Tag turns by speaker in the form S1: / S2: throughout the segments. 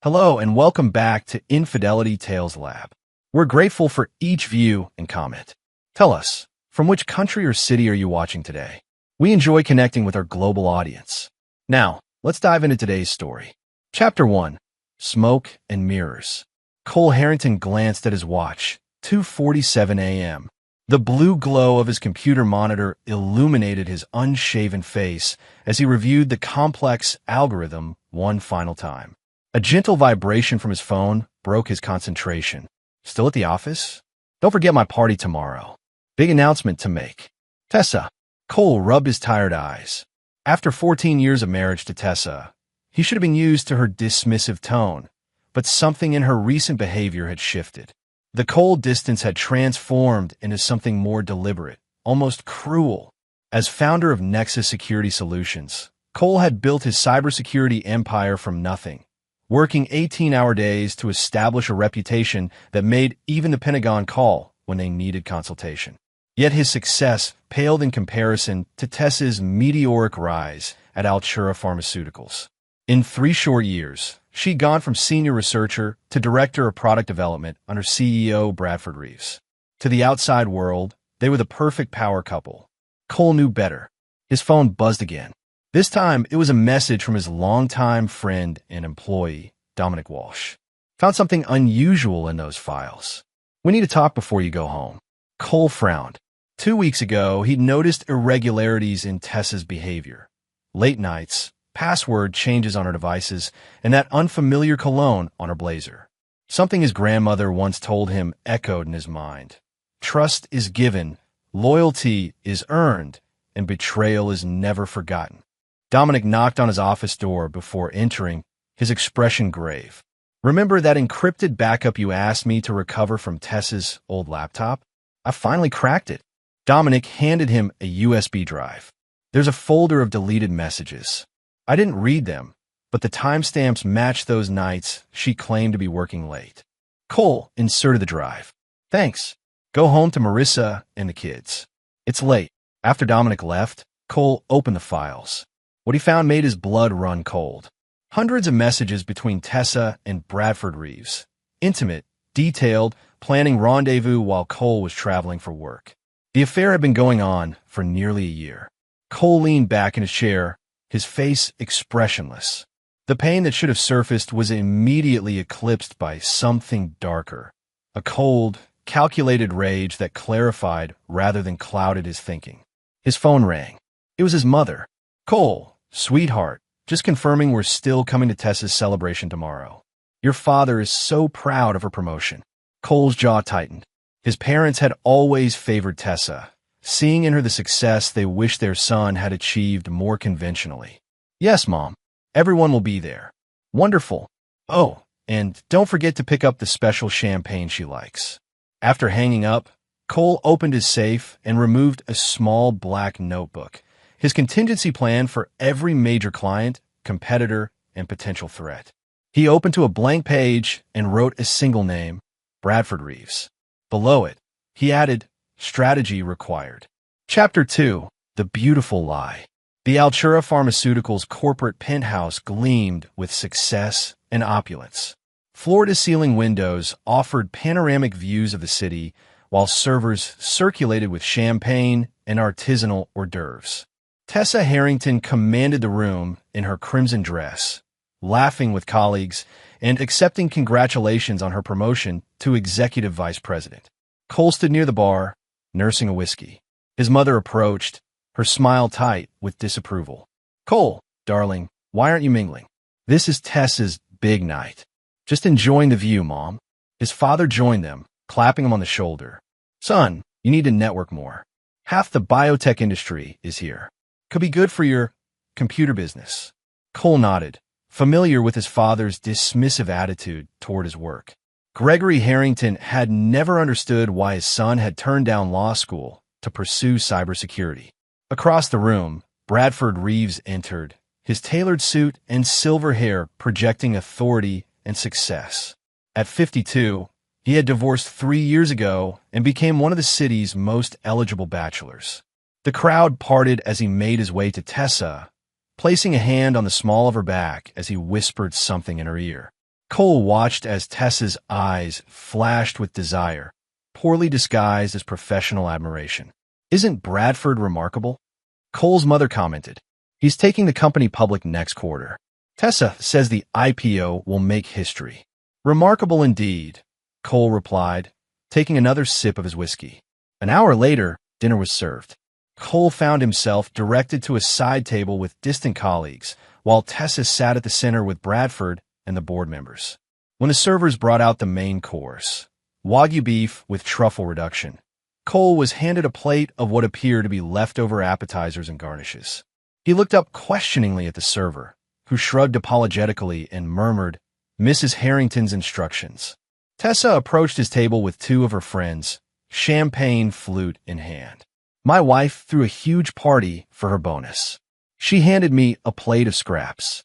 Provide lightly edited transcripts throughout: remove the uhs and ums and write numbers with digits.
S1: Hello and welcome back to Infidelity Tales Lab. We're grateful for each view and comment. Tell us, from which country or city are you watching today? We enjoy connecting with our global audience. Now, let's dive into today's story. Chapter 1. Smoke and Mirrors. Cole Harrington glanced at his watch, 2:47 a.m. The blue glow of his computer monitor illuminated his unshaven face as he reviewed the complex algorithm one final time. A gentle vibration from his phone broke his concentration. Still at the office? Don't forget my party tomorrow. Big announcement to make. Tessa. Cole rubbed his tired eyes. After 14 years of marriage to Tessa, he should have been used to her dismissive tone, but something in her recent behavior had shifted. The cold distance had transformed into something more deliberate, almost cruel. As founder of Nexus Security Solutions, Cole had built his cybersecurity empire from nothing, working 18-hour days to establish a reputation that made even the Pentagon call when they needed consultation. Yet his success paled in comparison to Tessa's meteoric rise at Altura Pharmaceuticals. In 3 short years, she'd gone from senior researcher to director of product development under CEO Bradford Reeves. To the outside world, they were the perfect power couple. Cole knew better. His phone buzzed again. This time, it was a message from his longtime friend and employee, Dominic Walsh. Found something unusual in those files. We need to talk before you go home. Cole frowned. 2 weeks ago, he'd noticed irregularities in Tessa's behavior. Late nights, password changes on her devices, and that unfamiliar cologne on her blazer. Something his grandmother once told him echoed in his mind. Trust is given, loyalty is earned, and betrayal is never forgotten. Dominic knocked on his office door before entering, his expression grave. Remember that encrypted backup you asked me to recover from Tessa's old laptop? I finally cracked it. Dominic handed him a USB drive. There's a folder of deleted messages. I didn't read them, but the timestamps matched those nights she claimed to be working late. Cole inserted the drive. Thanks. Go home to Marissa and the kids. It's late. After Dominic left, Cole opened the files. What he found made his blood run cold. Hundreds of messages between Tessa and Bradford Reeves. Intimate, detailed, planning rendezvous while Cole was traveling for work. The affair had been going on for nearly a year. Cole leaned back in his chair, his face expressionless. The pain that should have surfaced was immediately eclipsed by something darker. A cold, calculated rage that clarified rather than clouded his thinking. His phone rang. It was his mother. Cole. Sweetheart, just confirming we're still coming to Tessa's celebration tomorrow. Your father is so proud of her promotion. Cole's jaw tightened. His parents had always favored Tessa, seeing in her the success they wished their son had achieved more conventionally. Yes, Mom. Everyone will be there. Wonderful. Oh, and don't forget to pick up the special champagne she likes. After hanging up, Cole opened his safe and removed a small black notebook. His contingency plan for every major client, competitor, and potential threat. He opened to a blank page and wrote a single name, Bradford Reeves. Below it, he added, strategy required. Chapter 2. The Beautiful Lie. The Altura Pharmaceuticals corporate penthouse gleamed with success and opulence. Floor-to-ceiling windows offered panoramic views of the city, while servers circulated with champagne and artisanal hors d'oeuvres. Tessa Harrington commanded the room in her crimson dress, laughing with colleagues and accepting congratulations on her promotion to executive vice president. Cole stood near the bar, nursing a whiskey. His mother approached, her smile tight with disapproval. Cole, darling, why aren't you mingling? This is Tessa's big night. Just enjoying the view, Mom. His father joined them, clapping him on the shoulder. Son, you need to network more. Half the biotech industry is here. Could be good for your computer business. Cole nodded, familiar with his father's dismissive attitude toward his work. Gregory Harrington had never understood why his son had turned down law school to pursue cybersecurity. Across the room, Bradford Reeves entered, his tailored suit and silver hair projecting authority and success. At 52, he had divorced 3 years ago and became one of the city's most eligible bachelors. The crowd parted as he made his way to Tessa, placing a hand on the small of her back as he whispered something in her ear. Cole watched as Tessa's eyes flashed with desire, poorly disguised as professional admiration. "Isn't Bradford remarkable?" Cole's mother commented. "He's taking the company public next quarter. Tessa says the IPO will make history." "Remarkable indeed," Cole replied, taking another sip of his whiskey. An hour later, dinner was served. Cole found himself directed to a side table with distant colleagues, while Tessa sat at the center with Bradford and the board members. When the servers brought out the main course, Wagyu beef with truffle reduction, Cole was handed a plate of what appeared to be leftover appetizers and garnishes. He looked up questioningly at the server, who shrugged apologetically and murmured, "Mrs. Harrington's instructions." Tessa approached his table with two of her friends, champagne flute in hand. "My wife threw a huge party for her bonus. She handed me a plate of scraps.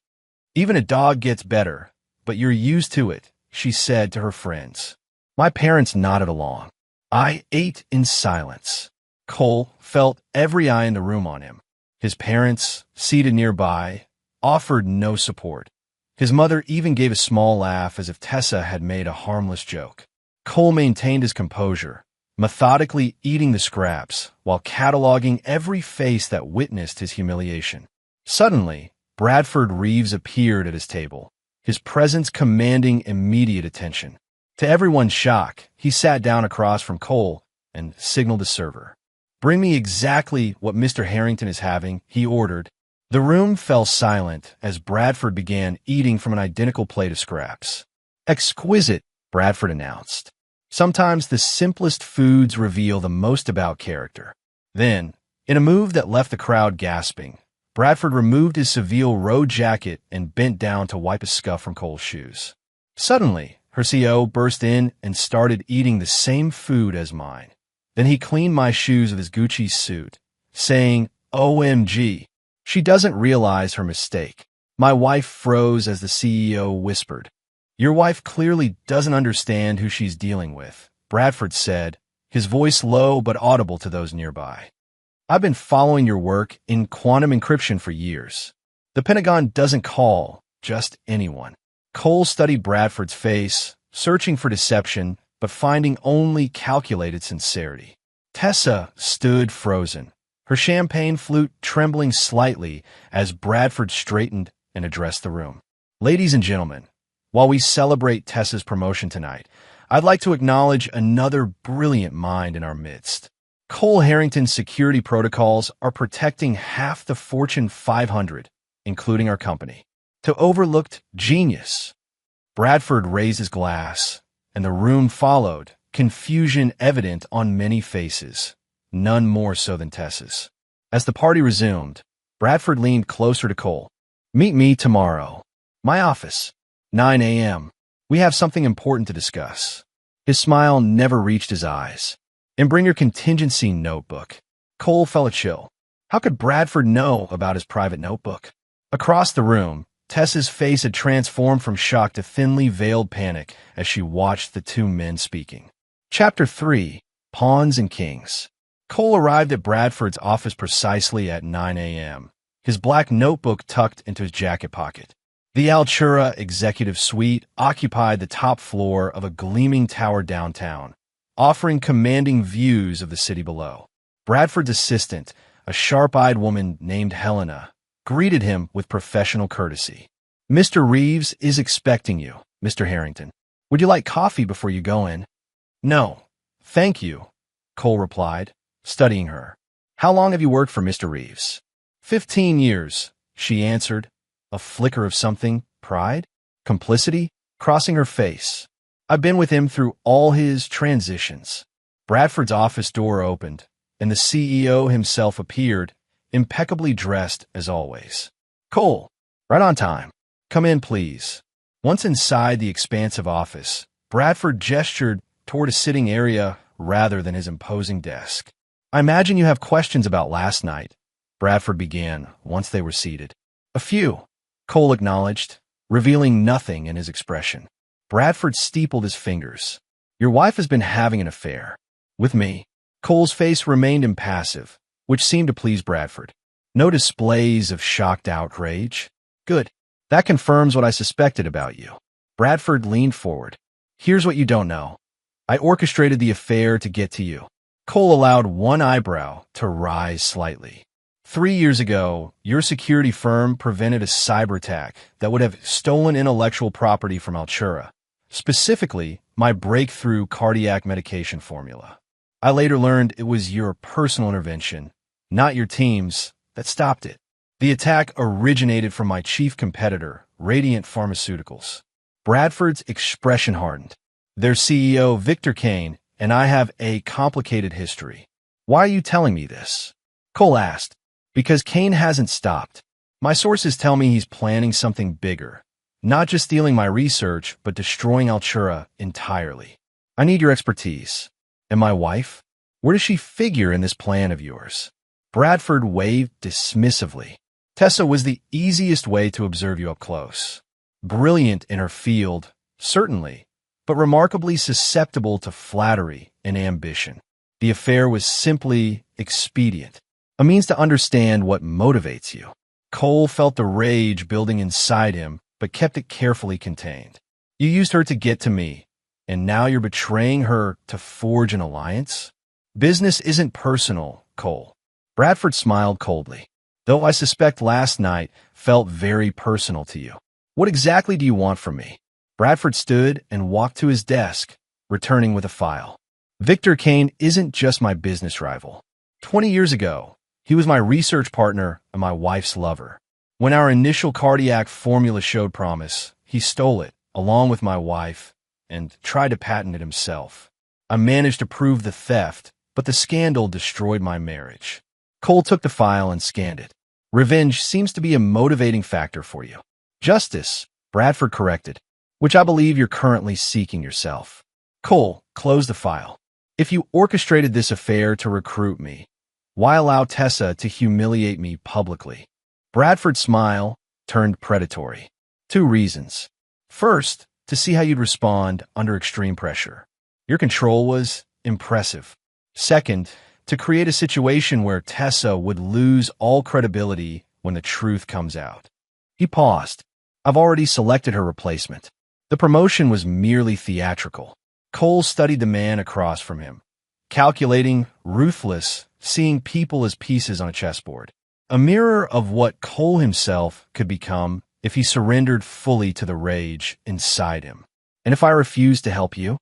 S1: Even a dog gets better, but you're used to it," she said to her friends. My parents nodded along. I ate in silence. Cole felt every eye in the room on him. His parents, seated nearby, offered no support. His mother even gave a small laugh as if Tessa had made a harmless joke. Cole maintained his composure, methodically eating the scraps while cataloging every face that witnessed his humiliation. Suddenly, Bradford Reeves appeared at his table, his presence commanding immediate attention. To everyone's shock, he sat down across from Cole and signaled the server. "Bring me exactly what Mr. Harrington is having," he ordered. The room fell silent as Bradford began eating from an identical plate of scraps. "Exquisite," Bradford announced. Sometimes the simplest foods reveal the most about character. Then, in a move that left the crowd gasping, Bradford removed his Seville road jacket and bent down to wipe a scuff from Cole's shoes. Suddenly, her CO burst in and started eating the same food as mine. Then he cleaned my shoes with his Gucci suit, saying, "OMG. She doesn't realize her mistake." My wife froze as the CEO whispered. "Your wife clearly doesn't understand who she's dealing with," Bradford said, his voice low but audible to those nearby. "I've been following your work in quantum encryption for years. The Pentagon doesn't call just anyone." Cole studied Bradford's face, searching for deception, but finding only calculated sincerity. Tessa stood frozen, her champagne flute trembling slightly as Bradford straightened and addressed the room. "Ladies and gentlemen, while we celebrate Tessa's promotion tonight, I'd like to acknowledge another brilliant mind in our midst. Cole Harrington's security protocols are protecting half the Fortune 500, including our company. To overlooked genius." Bradford raised his glass, and the room followed, confusion evident on many faces, none more so than Tessa's. As the party resumed, Bradford leaned closer to Cole. "Meet me tomorrow. My office. 9 a.m. We have something important to discuss." His smile never reached his eyes. "And bring your contingency notebook." Cole felt a chill. How could Bradford know about his private notebook? Across the room, Tessa's face had transformed from shock to thinly veiled panic as she watched the two men speaking. Chapter 3. Pawns and Kings. Cole arrived at Bradford's office precisely at 9 a.m., his black notebook tucked into his jacket pocket. The Altura Executive Suite occupied the top floor of a gleaming tower downtown, offering commanding views of the city below. Bradford's assistant, a sharp-eyed woman named Helena, greeted him with professional courtesy. "Mr. Reeves is expecting you, Mr. Harrington. Would you like coffee before you go in?" "No, thank you," Cole replied, studying her. "How long have you worked for Mr. Reeves?" 15 years, she answered, a flicker of something, pride, complicity, crossing her face. "I've been with him through all his transitions." Bradford's office door opened, and the CEO himself appeared, impeccably dressed as always. "Cole, right on time. Come in, please." Once inside the expansive office, Bradford gestured toward a sitting area rather than his imposing desk. "I imagine you have questions about last night," Bradford began once they were seated. "A few," Cole acknowledged, revealing nothing in his expression. Bradford steepled his fingers. "Your wife has been having an affair." "With me?" Cole's face remained impassive, which seemed to please Bradford. No displays of shocked outrage. "Good. That confirms what I suspected about you." Bradford leaned forward. Here's what you don't know. I orchestrated the affair to get to you. Cole allowed one eyebrow to rise slightly. 3 years ago, your security firm prevented a cyber attack that would have stolen intellectual property from Altura, specifically my breakthrough cardiac medication formula. I later learned it was your personal intervention, not your team's, that stopped it. The attack originated from my chief competitor, Radiant Pharmaceuticals. Bradford's expression hardened. Their CEO, Victor Kane, and I have a complicated history. Why are you telling me this? Cole asked. Because Kane hasn't stopped. My sources tell me he's planning something bigger. Not just stealing my research, but destroying Altura entirely. I need your expertise. And my wife? Where does she figure in this plan of yours? Bradford waved dismissively. Tessa was the easiest way to observe you up close. Brilliant in her field, certainly, but remarkably susceptible to flattery and ambition. The affair was simply expedient, a means to understand what motivates you. Cole felt the rage building inside him, but kept it carefully contained. You used her to get to me, and now you're betraying her to forge an alliance? Business isn't personal, Cole. Bradford smiled coldly. Though I suspect last night felt very personal to you. What exactly do you want from me? Bradford stood and walked to his desk, returning with a file. Victor Kane isn't just my business rival. 20 years ago, he was my research partner and my wife's lover. When our initial cardiac formula showed promise, he stole it, along with my wife, and tried to patent it himself. I managed to prove the theft, but the scandal destroyed my marriage. Cole took the file and scanned it. Revenge seems to be a motivating factor for you. Justice, Bradford corrected, which I believe you're currently seeking yourself. Cole closed the file. If you orchestrated this affair to recruit me, why allow Tessa to humiliate me publicly? Bradford's smile turned predatory. 2 reasons. First, to see how you'd respond under extreme pressure. Your control was impressive. Second, to create a situation where Tessa would lose all credibility when the truth comes out. He paused. I've already selected her replacement. The promotion was merely theatrical. Cole studied the man across from him, calculating, ruthless, seeing people as pieces on a chessboard. A mirror of what Cole himself could become if he surrendered fully to the rage inside him. And if I refuse to help you?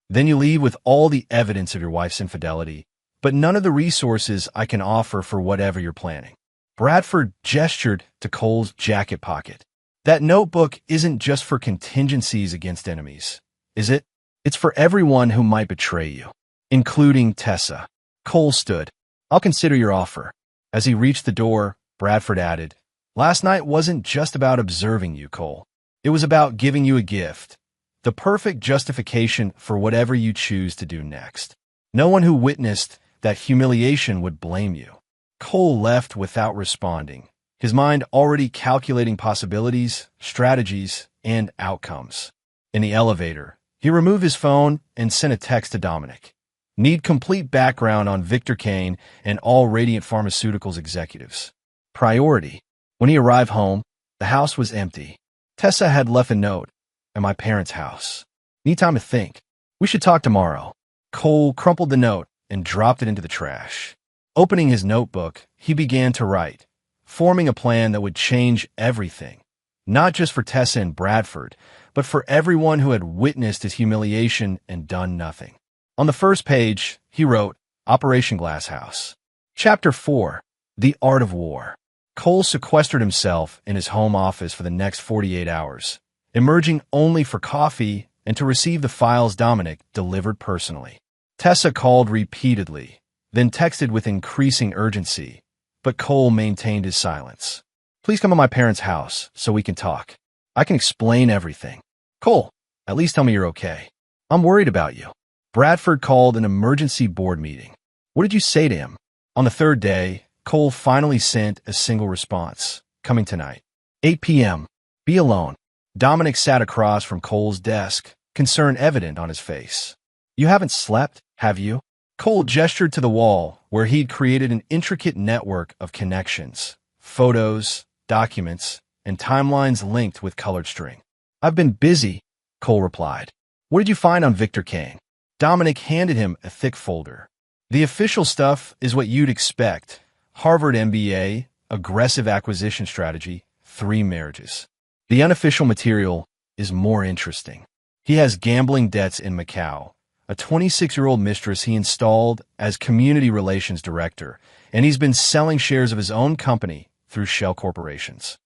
S1: Then you leave with all the evidence of your wife's infidelity, but none of the resources I can offer for whatever you're planning. Bradford gestured to Cole's jacket pocket. That notebook isn't just for contingencies against enemies, is it? It's for everyone who might betray you, including Tessa. Cole stood. I'll consider your offer. As he reached the door, Bradford added, Last night wasn't just about observing you, Cole. It was about giving you a gift, the perfect justification for whatever you choose to do next. No one who witnessed that humiliation would blame you. Cole left without responding, his mind already calculating possibilities, strategies, and outcomes. In the elevator, he removed his phone and sent a text to Dominic. Need complete background on Victor Kane and all Radiant Pharmaceuticals executives. Priority. When he arrived home, the house was empty. Tessa had left a note at my parents' house. Need time to think. We should talk tomorrow. Cole crumpled the note and dropped it into the trash. Opening his notebook, he began to write, forming a plan that would change everything, not just for Tessa and Bradford, but for everyone who had witnessed his humiliation and done nothing. On the first page, he wrote, Operation Glasshouse. Chapter 4, The Art of War. Cole sequestered himself in his home office for the next 48 hours, emerging only for coffee and to receive the files Dominic delivered personally. Tessa called repeatedly, then texted with increasing urgency, but Cole maintained his silence. Please come to my parents' house so we can talk. I can explain everything. Cole, at least tell me you're okay. I'm worried about you. Bradford called an emergency board meeting. What did you say to him? On the third day, Cole finally sent a single response. Coming tonight. 8 p.m. Be alone. Dominic sat across from Cole's desk, concern evident on his face. You haven't slept, have you? Cole gestured to the wall, where he'd created an intricate network of connections, photos, documents, and timelines linked with colored string. I've been busy, Cole replied. What did you find on Victor Kane? Dominic handed him a thick folder. The official stuff is what you'd expect. Harvard MBA, aggressive acquisition strategy, 3 marriages. The unofficial material is more interesting. He has gambling debts in Macau, a 26-year-old mistress he installed as community relations director, and he's been selling shares of his own company through shell corporations.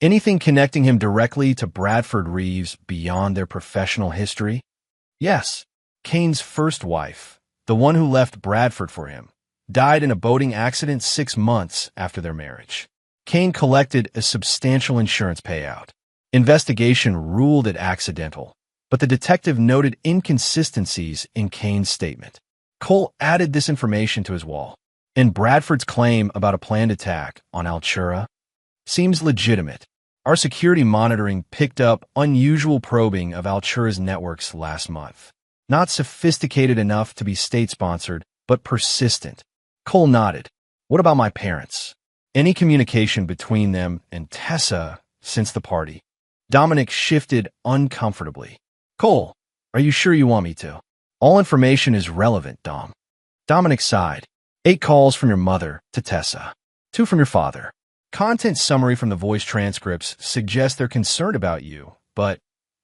S1: Anything connecting him directly to Bradford Reeves beyond their professional history? Yes. Kane's first wife, the one who left Bradford for him, died in a boating accident 6 months after their marriage. Kane collected a substantial insurance payout. Investigation ruled it accidental, but the detective noted inconsistencies in Kane's statement. Cole added this information to his wall, and Bradford's claim about a planned attack on Altura seems legitimate. Our security monitoring picked up unusual probing of Altura's networks last month. Not sophisticated enough to be state-sponsored, but persistent. Cole nodded. What about my parents? Any communication between them and Tessa since the party? Dominic shifted uncomfortably. Cole, are you sure you want me to? All information is relevant, Dom. Dominic sighed. 8 calls from your mother to Tessa. 2 from your father. Content summary from the voice transcripts suggests they're concerned about you, but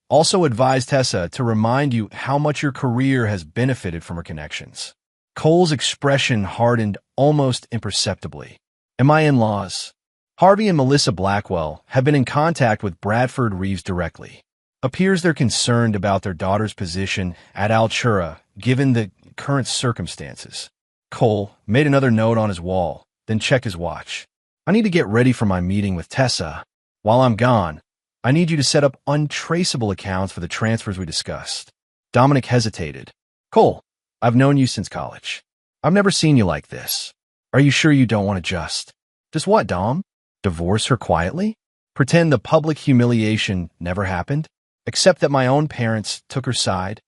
S1: also advise Tessa to remind you how much your career has benefited from her connections. Cole's expression hardened almost imperceptibly. And my in-laws, Harvey and Melissa Blackwell, have been in contact with Bradford Reeves directly. Appears they're concerned about their daughter's position at Altura given the current circumstances. Cole made another note on his wall, then checked his watch. I need to get ready for my meeting with Tessa. While I'm gone, I need you to set up untraceable accounts for the transfers we discussed. Dominic hesitated. Cole, I've known you since college. I've never seen you like this. Are you sure you don't want to just what, Dom? Divorce her quietly? Pretend the public humiliation never happened? Except that my own parents took her side?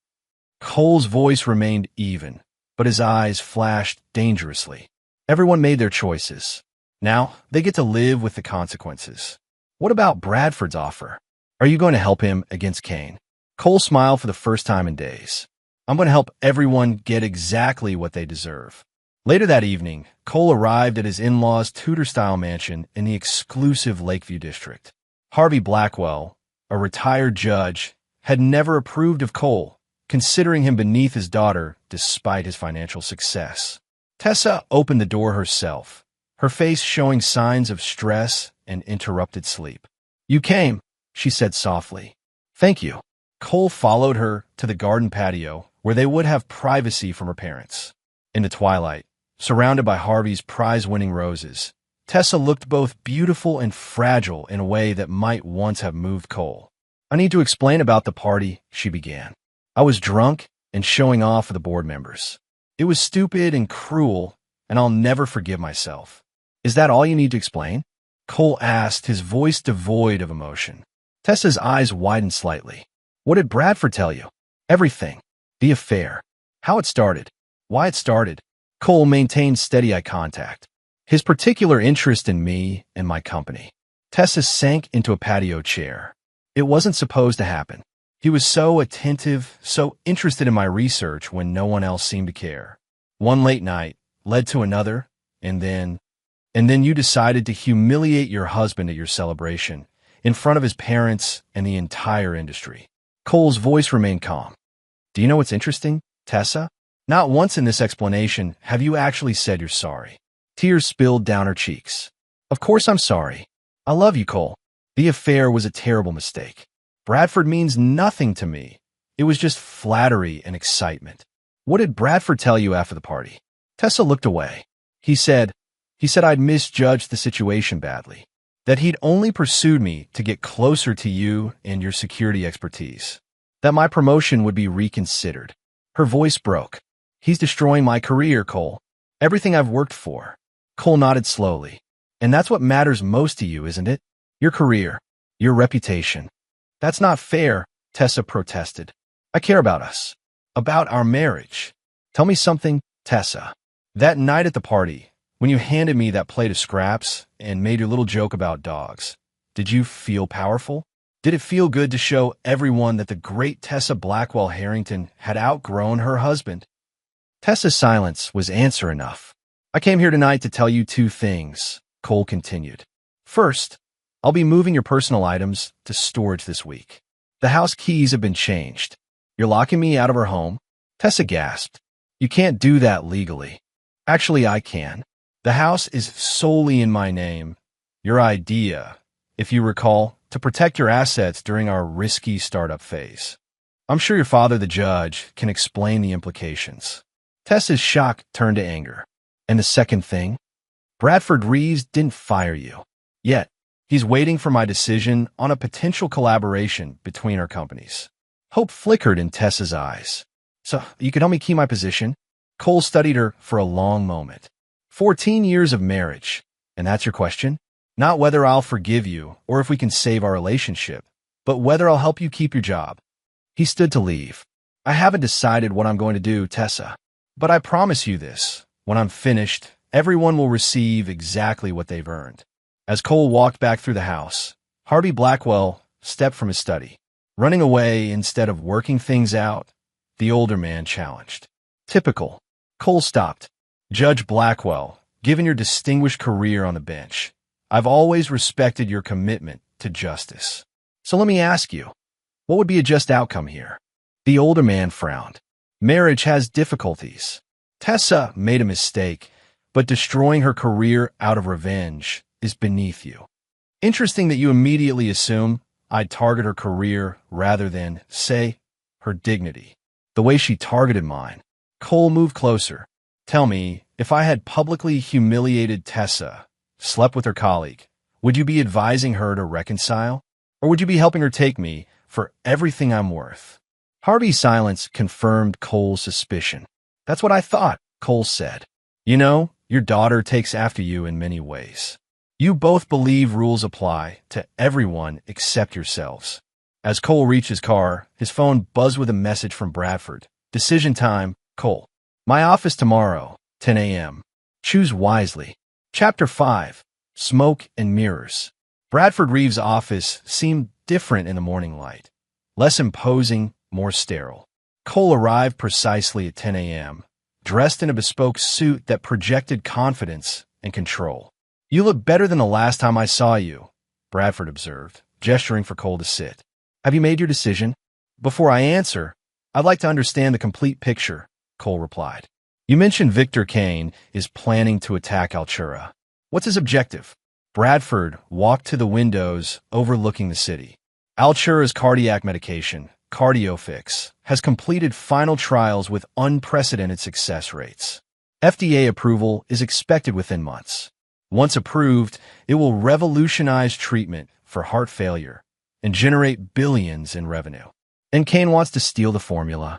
S1: Cole's voice remained even, but his eyes flashed dangerously. Everyone made their choices. Now, they get to live with the consequences. What about Bradford's offer? Are you going to help him against Kane? Cole smiled for the first time in days. I'm going to help everyone get exactly what they deserve. Later that evening, Cole arrived at his in-laws' Tudor-style mansion in the exclusive Lakeview district. Harvey Blackwell, a retired judge, had never approved of Cole, considering him beneath his daughter despite his financial success. Tessa opened the door herself, her face showing signs of stress and interrupted sleep. You came, she said softly. Thank you. Cole followed her to the garden patio, where they would have privacy from her parents. In the twilight, surrounded by Harvey's prize-winning roses, Tessa looked both beautiful and fragile in a way that might once have moved Cole. I need to explain about the party, she began. I was drunk and showing off for the board members. It was stupid and cruel, and I'll never forgive myself. Is that all you need to explain? Cole asked, his voice devoid of emotion. Tessa's eyes widened slightly. What did Bradford tell you? Everything. The affair. How it started. Why it started. Cole maintained steady eye contact. His particular interest in me and my company. Tessa sank into a patio chair. It wasn't supposed to happen. He was so attentive, so interested in my research when no one else seemed to care. One late night led to another, and then you decided to humiliate your husband at your celebration, in front of his parents and the entire industry. Cole's voice remained calm. Do you know what's interesting, Tessa? Not once in this explanation have you actually said you're sorry. Tears spilled down her cheeks. Of course I'm sorry. I love you, Cole. The affair was a terrible mistake. Bradford means nothing to me. It was just flattery and excitement. What did Bradford tell you after the party? Tessa looked away. He said I'd misjudged the situation badly, that he'd only pursued me to get closer to you and your security expertise, that my promotion would be reconsidered. Her voice broke. He's destroying my career, Cole. Everything I've worked for. Cole nodded slowly. And that's what matters most to you, isn't it? Your career, your reputation. That's not fair, Tessa protested. I care about us, about our marriage. Tell me something, Tessa. That night at the party, when you handed me that plate of scraps and made your little joke about dogs, did you feel powerful? Did it feel good to show everyone that the great Tessa Blackwell Harrington had outgrown her husband? Tessa's silence was answer enough. I came here tonight to tell you two things, Cole continued. First, I'll be moving your personal items to storage this week. The house keys have been changed. You're locking me out of her home? Tessa gasped. You can't do that legally. Actually, I can. The house is solely in my name. Your idea, if you recall, to protect your assets during our risky startup phase. I'm sure your father, the judge, can explain the implications. Tessa's shock turned to anger. And the second thing? Bradford Reeves didn't fire you. Yet, he's waiting for my decision on a potential collaboration between our companies. Hope flickered in Tessa's eyes. So, you can help me keep my position? Cole studied her for a long moment. 14 years of marriage. And that's your question? Not whether I'll forgive you or if we can save our relationship, but whether I'll help you keep your job. He stood to leave. I haven't decided what I'm going to do, Tessa. But I promise you this. When I'm finished, everyone will receive exactly what they've earned. As Cole walked back through the house, Harvey Blackwell stepped from his study. Running away instead of working things out, the older man challenged. Typical. Cole stopped. Judge Blackwell, given your distinguished career on the bench, I've always respected your commitment to justice. So let me ask you, what would be a just outcome here? The older man frowned. Marriage has difficulties. Tessa made a mistake, but destroying her career out of revenge is beneath you. Interesting that you immediately assume I'd target her career rather than, say, her dignity. The way she targeted mine. Cole moved closer. Tell me, if I had publicly humiliated Tessa, slept with her colleague, would you be advising her to reconcile? Or would you be helping her take me for everything I'm worth? Harvey's silence confirmed Cole's suspicion. That's what I thought, Cole said. You know, your daughter takes after you in many ways. You both believe rules apply to everyone except yourselves. As Cole reached his car, his phone buzzed with a message from Bradford. Decision time, Cole. My office tomorrow, 10 a.m. Choose wisely. Chapter 5. Smoke and Mirrors. Bradford Reeves' office seemed different in the morning light. Less imposing, more sterile. Cole arrived precisely at 10 a.m., dressed in a bespoke suit that projected confidence and control. You look better than the last time I saw you, Bradford observed, gesturing for Cole to sit. Have you made your decision? Before I answer, I'd like to understand the complete picture, Cole replied. You mentioned Victor Kane is planning to attack Altura. What's his objective? Bradford walked to the windows overlooking the city. Altura's cardiac medication, CardioFix, has completed final trials with unprecedented success rates. FDA approval is expected within months. Once approved, it will revolutionize treatment for heart failure and generate billions in revenue. And Kane wants to steal the formula.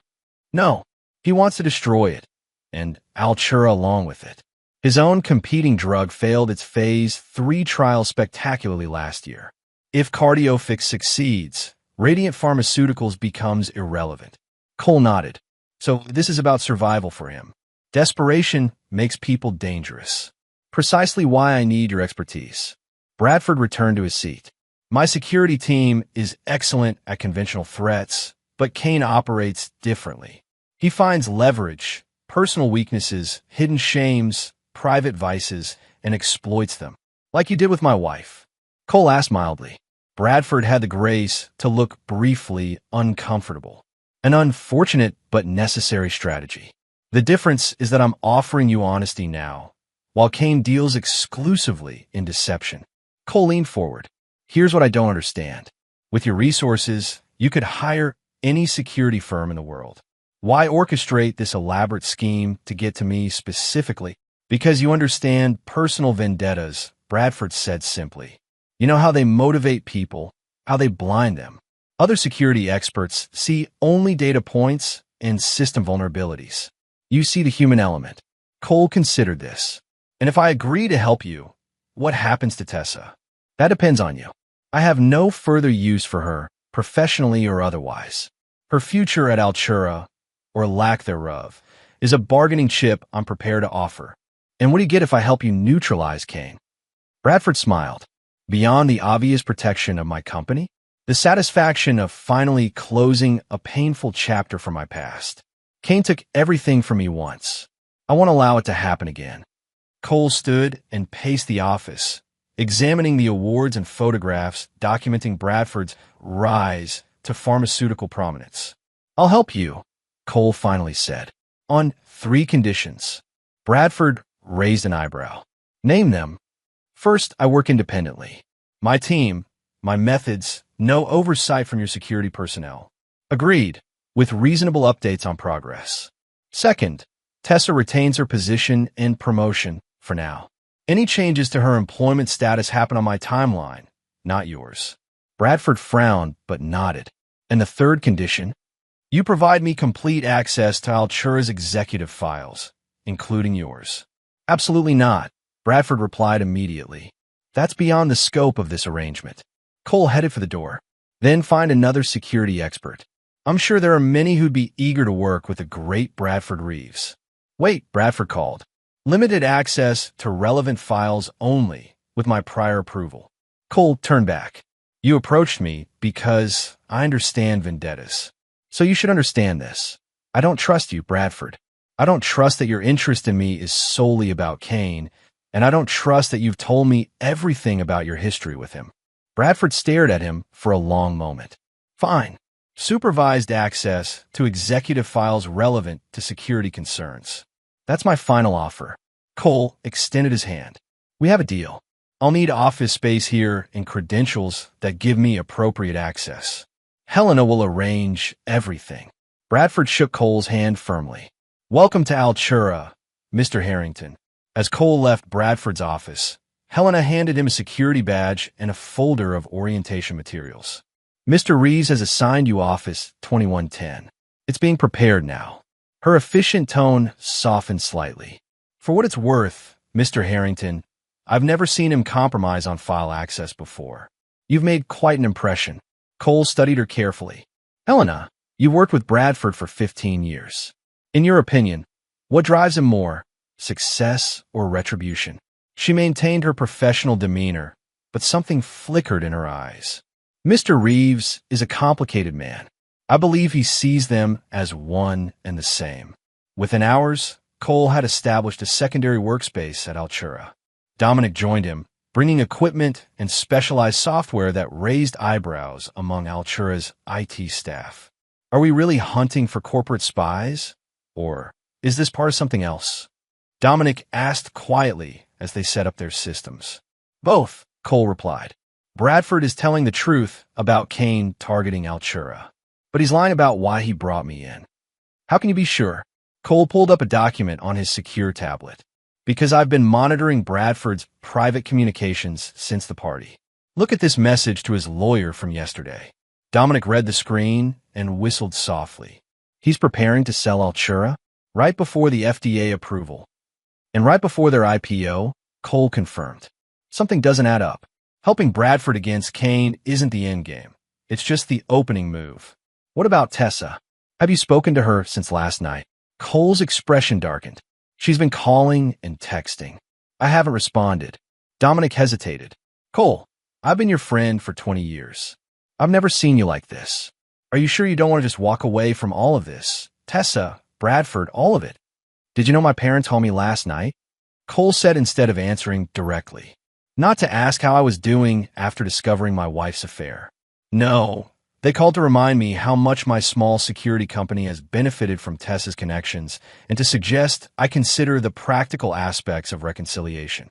S1: No, he wants to destroy it, and Altura along with it. His own competing drug failed its Phase 3 trial spectacularly last year. If CardioFix succeeds, Radiant Pharmaceuticals becomes irrelevant. Cole nodded. So this is about survival for him. Desperation makes people dangerous. Precisely why I need your expertise. Bradford returned to his seat. My security team is excellent at conventional threats, but Kane operates differently. He finds leverage, personal weaknesses, hidden shames, private vices, and exploits them, like you did with my wife. Cole asked mildly. Bradford had the grace to look briefly uncomfortable. An unfortunate but necessary strategy. The difference is that I'm offering you honesty now, while Kane deals exclusively in deception. Cole leaned forward. Here's what I don't understand. With your resources, you could hire any security firm in the world. Why orchestrate this elaborate scheme to get to me specifically? Because you understand personal vendettas, Bradford said simply. You know how they motivate people, how they blind them. Other security experts see only data points and system vulnerabilities. You see the human element. Cole considered this. And if I agree to help you, what happens to Tessa? That depends on you. I have no further use for her, professionally or otherwise. Her future at Altura, or lack thereof, is a bargaining chip I'm prepared to offer. And what do you get if I help you neutralize Kane? Bradford smiled. Beyond the obvious protection of my company? The satisfaction of finally closing a painful chapter from my past. Kane took everything from me once. I won't allow it to happen again. Cole stood and paced the office, examining the awards and photographs documenting Bradford's rise to pharmaceutical prominence. I'll help you, Cole finally said. On 3 conditions. Bradford raised an eyebrow. Name them. First, I work independently. My team, my methods, no oversight from your security personnel. Agreed, with reasonable updates on progress. Second, Tessa retains her position and promotion for now. Any changes to her employment status happen on my timeline, not yours. Bradford frowned but nodded. And the third condition? You provide me complete access to Altura's executive files, including yours. Absolutely not, Bradford replied immediately. That's beyond the scope of this arrangement. Cole headed for the door. Then find another security expert. I'm sure there are many who'd be eager to work with the great Bradford Reeves. Wait, Bradford called. Limited access to relevant files only, with my prior approval. Cole turned back. You approached me because I understand vendettas. So you should understand this. I don't trust you, Bradford. I don't trust that your interest in me is solely about Kane, and I don't trust that you've told me everything about your history with him. Bradford stared at him for a long moment. Fine. Supervised access to executive files relevant to security concerns. That's my final offer. Cole extended his hand. We have a deal. I'll need office space here and credentials that give me appropriate access. Helena will arrange everything. Bradford shook Cole's hand firmly. Welcome to Altura, Mr. Harrington. As Cole left Bradford's office, Helena handed him a security badge and a folder of orientation materials. Mr. Reeves has assigned you Office 2110. It's being prepared now. Her efficient tone softened slightly. For what it's worth, Mr. Harrington, I've never seen him compromise on file access before. You've made quite an impression. Cole studied her carefully. Helena, you worked with Bradford for 15 years. In your opinion, what drives him more, success or retribution? She maintained her professional demeanor, but something flickered in her eyes. Mr. Reeves is a complicated man. I believe he sees them as one and the same. Within hours, Cole had established a secondary workspace at Altura. Dominic joined him, bringing equipment and specialized software that raised eyebrows among Altura's IT staff. Are we really hunting for corporate spies? Or is this part of something else? Dominic asked quietly as they set up their systems. Both, Cole replied. Bradford is telling the truth about Kane targeting Altura, but he's lying about why he brought me in. How can you be sure? Cole pulled up a document on his secure tablet. Because I've been monitoring Bradford's private communications since the party. Look at this message to his lawyer from yesterday. Dominic read the screen and whistled softly. He's preparing to sell Altura right before the FDA approval. And right before their IPO, Cole confirmed. Something doesn't add up. Helping Bradford against Kane isn't the end game. It's just the opening move. What about Tessa? Have you spoken to her since last night? Cole's expression darkened. She's been calling and texting. I haven't responded. Dominic hesitated. Cole, I've been your friend for 20 years. I've never seen you like this. Are you sure you don't want to just walk away from all of this? Tessa, Bradford, all of it. Did you know my parents told me last night? Cole said instead of answering directly. Not to ask how I was doing after discovering my wife's affair. No. They called to remind me how much my small security company has benefited from Tessa's connections and to suggest I consider the practical aspects of reconciliation.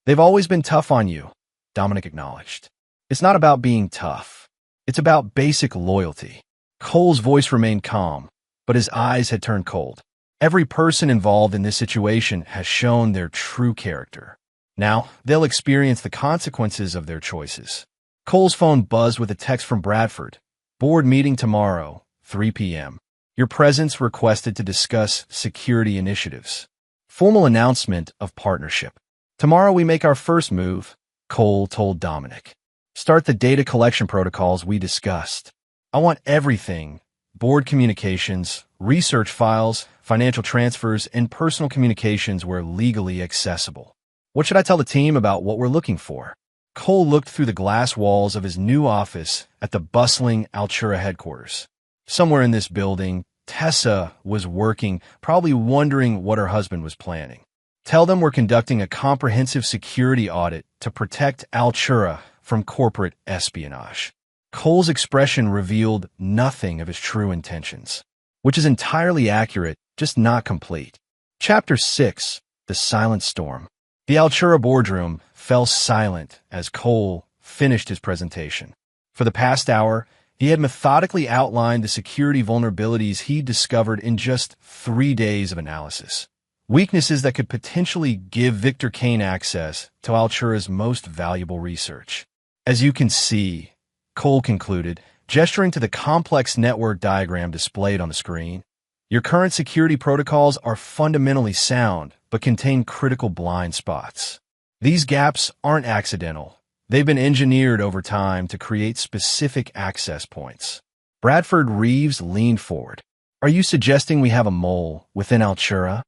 S1: They've always been tough on you, Dominic acknowledged. It's not about being tough. It's about basic loyalty. Cole's voice remained calm, but his eyes had turned cold. Every person involved in this situation has shown their true character. Now, they'll experience the consequences of their choices. Cole's phone buzzed with a text from Bradford. Board meeting tomorrow, 3 p.m. Your presence requested to discuss security initiatives. Formal announcement of partnership. Tomorrow we make our first move, Cole told Dominic. Start the data collection protocols we discussed. I want everything. Board communications, research files, financial transfers, and personal communications where legally accessible. What should I tell the team about what we're looking for? Cole looked through the glass walls of his new office at the bustling Altura headquarters. Somewhere in this building, Tessa was working, probably wondering what her husband was planning. Tell them we're conducting a comprehensive security audit to protect Altura from corporate espionage. Cole's expression revealed nothing of his true intentions, which is entirely accurate, just not complete. Chapter 6. The Silent Storm. The Altura boardroom fell silent as Cole finished his presentation. For the past hour, he had methodically outlined the security vulnerabilities he'd discovered in just 3 days of analysis. Weaknesses that could potentially give Victor Kane access to Altura's most valuable research. As you can see, Cole concluded, gesturing to the complex network diagram displayed on the screen, your current security protocols are fundamentally sound, but contain critical blind spots. These gaps aren't accidental. They've been engineered over time to create specific access points. Bradford Reeves leaned forward. Are you suggesting we have a mole within Altura?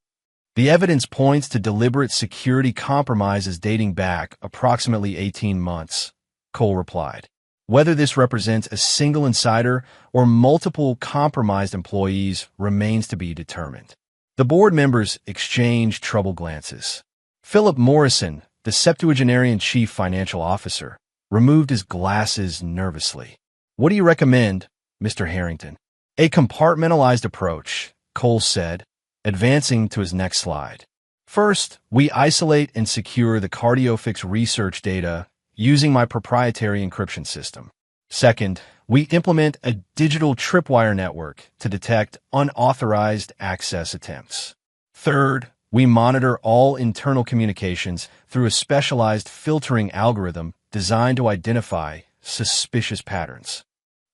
S1: The evidence points to deliberate security compromises dating back approximately 18 months, Cole replied. Whether this represents a single insider or multiple compromised employees remains to be determined. The board members exchanged troubled glances. Philip Morrison, the septuagenarian chief financial officer, removed his glasses nervously. What do you recommend, Mr. Harrington? A compartmentalized approach, Cole said, advancing to his next slide. First, we isolate and secure the CardioFix research data using my proprietary encryption system. Second, we implement a digital tripwire network to detect unauthorized access attempts. Third, we monitor all internal communications through a specialized filtering algorithm designed to identify suspicious patterns.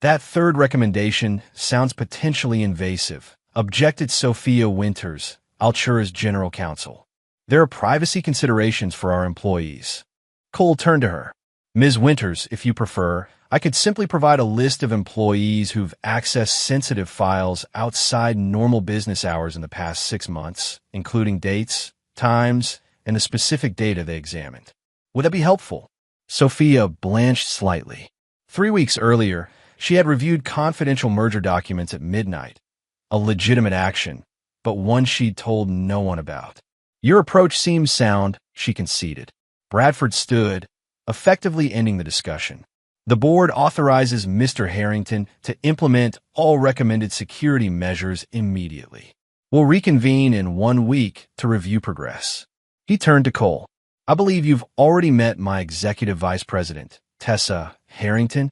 S1: That third recommendation sounds potentially invasive, objected Sophia Winters, Altura's general counsel. There are privacy considerations for our employees. Cole turned to her. Ms. Winters, if you prefer, I could simply provide a list of employees who've accessed sensitive files outside normal business hours in the past 6 months, including dates, times, and the specific data they examined. Would that be helpful? Sophia blanched slightly. 3 weeks earlier, she had reviewed confidential merger documents at midnight, a legitimate action, but one she'd told no one about. Your approach seems sound, she conceded. Bradford stood, effectively ending the discussion. The board authorizes Mr. Harrington to implement all recommended security measures immediately. We'll reconvene in 1 week to review progress. He turned to Cole. I believe you've already met my executive vice president, Tessa Harrington.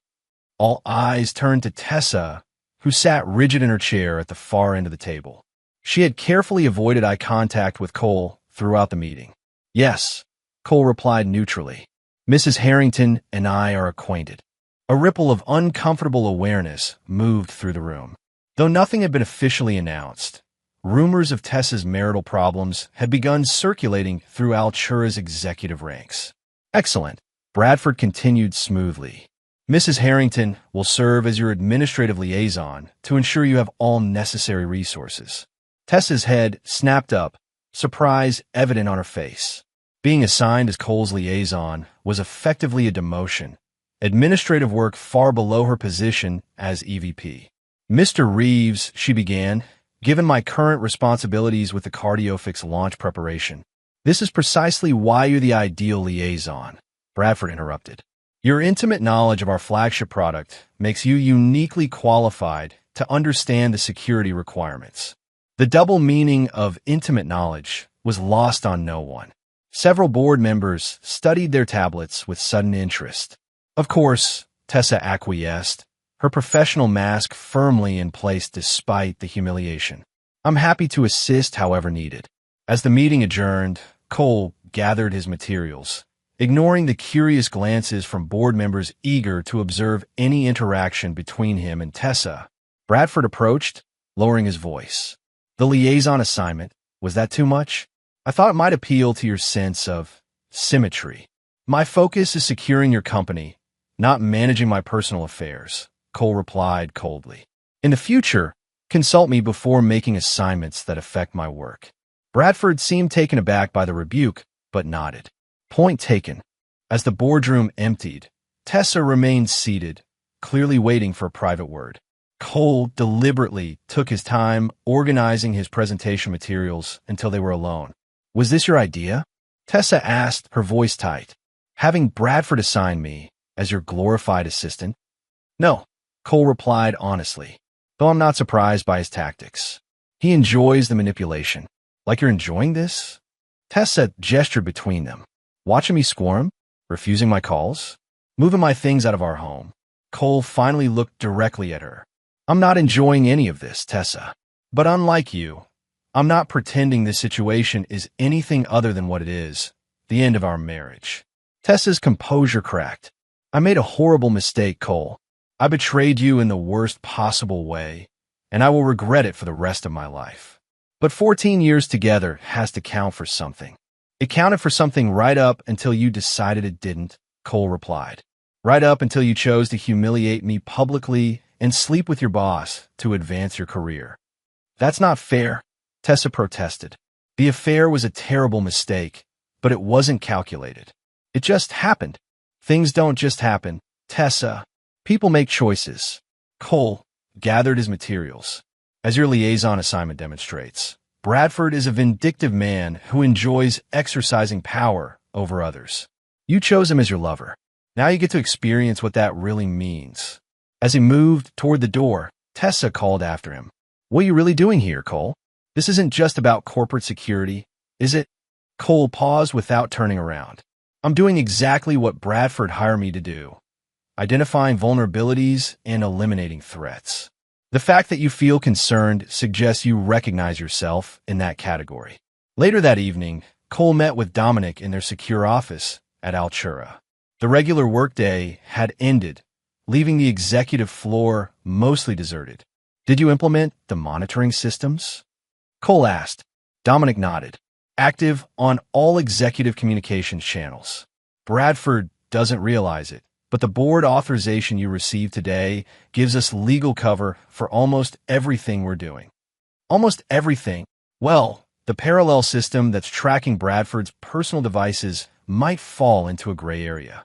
S1: All eyes turned to Tessa, who sat rigid in her chair at the far end of the table. She had carefully avoided eye contact with Cole throughout the meeting. Yes, Cole replied neutrally. Mrs. Harrington and I are acquainted. A ripple of uncomfortable awareness moved through the room. Though nothing had been officially announced, rumors of Tessa's marital problems had begun circulating through Altura's executive ranks. Excellent, Bradford continued smoothly. Mrs. Harrington will serve as your administrative liaison to ensure you have all necessary resources. Tessa's head snapped up, surprise evident on her face. Being assigned as Cole's liaison was effectively a demotion, administrative work far below her position as EVP. Mr. Reeves, she began, given my current responsibilities with the CardioFix launch preparation. This is precisely why you're the ideal liaison, Bradford interrupted. Your intimate knowledge of our flagship product makes you uniquely qualified to understand the security requirements. The double meaning of intimate knowledge was lost on no one. Several board members studied their tablets with sudden interest. Of course, Tessa acquiesced, her professional mask firmly in place despite the humiliation. I'm happy to assist however needed. As the meeting adjourned, Cole gathered his materials, ignoring the curious glances from board members eager to observe any interaction between him and Tessa. Bradford approached, lowering his voice. The liaison assignment, was that too much? I thought it might appeal to your sense of symmetry. My focus is securing your company, not managing my personal affairs, Cole replied coldly. In the future, consult me before making assignments that affect my work. Bradford seemed taken aback by the rebuke, but nodded. Point taken. As the boardroom emptied, Tessa remained seated, clearly waiting for a private word. Cole deliberately took his time organizing his presentation materials until they were alone. "Was this your idea?" Tessa asked, her voice tight. "Having Bradford assign me as your glorified assistant?" "No," Cole replied honestly, though I'm not surprised by his tactics. He enjoys the manipulation. "Like you're enjoying this?" Tessa gestured between them. "Watching me squirm? Refusing my calls? Moving my things out of our home?" Cole finally looked directly at her. "I'm not enjoying any of this, Tessa. But unlike you, I'm not pretending this situation is anything other than what it is, the end of our marriage." Tessa's composure cracked. "I made a horrible mistake, Cole. I betrayed you in the worst possible way, and I will regret it for the rest of my life. But 14 years together has to count for something." "It counted for something right up until you decided it didn't," Cole replied. "Right up until you chose to humiliate me publicly and sleep with your boss to advance your career." "That's not fair," Tessa protested. "The affair was a terrible mistake, but it wasn't calculated. It just happened." "Things don't just happen, Tessa. People make choices." Cole gathered his materials. "As your liaison assignment demonstrates, Bradford is a vindictive man who enjoys exercising power over others. You chose him as your lover. Now you get to experience what that really means." As he moved toward the door, Tessa called after him. "What are you really doing here, Cole? This isn't just about corporate security, is it?" Cole paused without turning around. "I'm doing exactly what Bradford hired me to do. Identifying vulnerabilities and eliminating threats. The fact that you feel concerned suggests you recognize yourself in that category." Later that evening, Cole met with Dominic in their secure office at Altura. The regular workday had ended, leaving the executive floor mostly deserted. "Did you implement the monitoring systems?" Cole asked. Dominic nodded. "Active on all executive communications channels. Bradford doesn't realize it, but the board authorization you received today gives us legal cover for almost everything we're doing." "Almost everything?" "Well, the parallel system that's tracking Bradford's personal devices might fall into a gray area."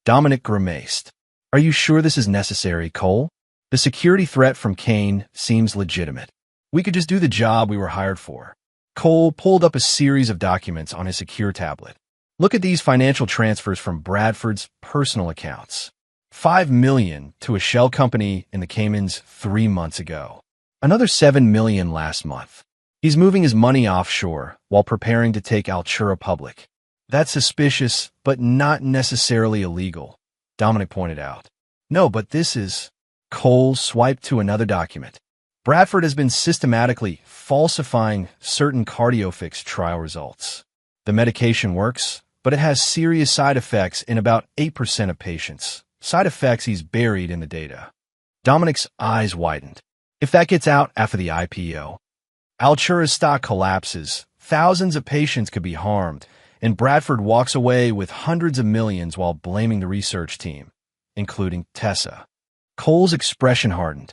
S1: Dominic grimaced. "Are you sure this is necessary, Cole? The security threat from Kane seems legitimate. We could just do the job we were hired for." Cole pulled up a series of documents on his secure tablet. "Look at these financial transfers from Bradford's personal accounts. $5 million to a shell company in the Caymans 3 months ago. Another $7 million last month. He's moving his money offshore while preparing to take Altura public. That's suspicious, but not necessarily illegal," Dominic pointed out. "No, but this is..." Cole swiped to another document. "Bradford has been systematically falsifying certain cardiofix trial results. The medication works, but it has serious side effects in about 8% of patients. Side effects he's buried in the data." Dominic's eyes widened. "If that gets out after the IPO, Altura's stock collapses, thousands of patients could be harmed, and Bradford walks away with hundreds of millions while blaming the research team, including Tessa." Cole's expression hardened.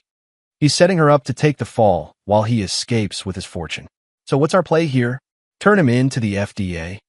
S1: He's setting her up to take the fall while he escapes with his fortune. "So what's our play here? Turn him in to the FDA?"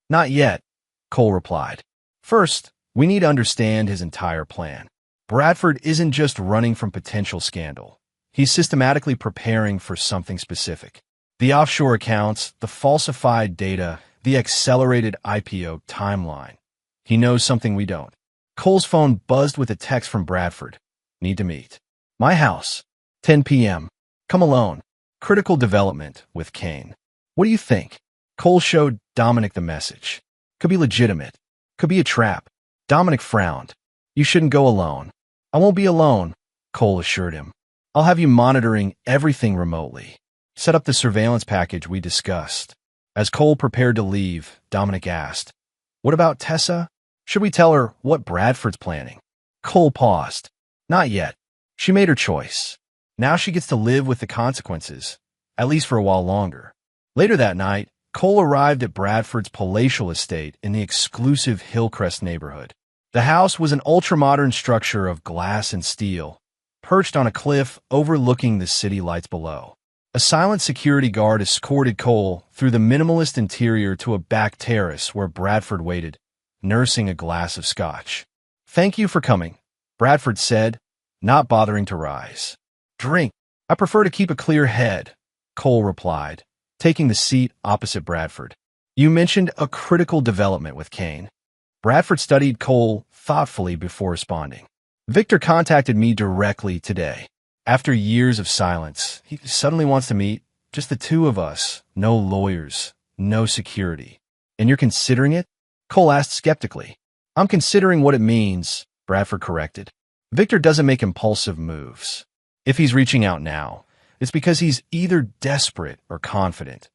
S1: "Not yet," Cole replied. "First, we need to understand his entire plan. Bradford isn't just running from potential scandal. He's systematically preparing for something specific. The offshore accounts, the falsified data, the accelerated IPO timeline. He knows something we don't." Cole's phone buzzed with a text from Bradford. "Need to meet. My house. 10 p.m. Come alone. Critical development with Kane. What do you think?" Cole showed Dominic the message. "Could be legitimate. Could be a trap." Dominic frowned. "You shouldn't go alone." "I won't be alone," Cole assured him. "I'll have you monitoring everything remotely. Set up the surveillance package we discussed." As Cole prepared to leave, Dominic asked, "What about Tessa? Should we tell her what Bradford's planning?" Cole paused. "Not yet. She made her choice. Now she gets to live with the consequences, at least for a while longer." Later that night, Cole arrived at Bradford's palatial estate in the exclusive Hillcrest neighborhood. The house was an ultra-modern structure of glass and steel, perched on a cliff overlooking the city lights below. A silent security guard escorted Cole through the minimalist interior to a back terrace where Bradford waited, nursing a glass of scotch. "Thank you for coming," Bradford said, not bothering to rise. "Drink. I prefer to keep a clear head," Cole replied, taking the seat opposite Bradford. "You mentioned a critical development with Kane." Bradford studied Cole thoughtfully before responding. "Victor contacted me directly today. After years of silence, he suddenly wants to meet, just the two of us, no lawyers, no security. And you're considering it?" Cole asked skeptically. "I'm considering what it means," Bradford corrected. "Victor doesn't make impulsive moves. If he's reaching out now, it's because he's either desperate or confident,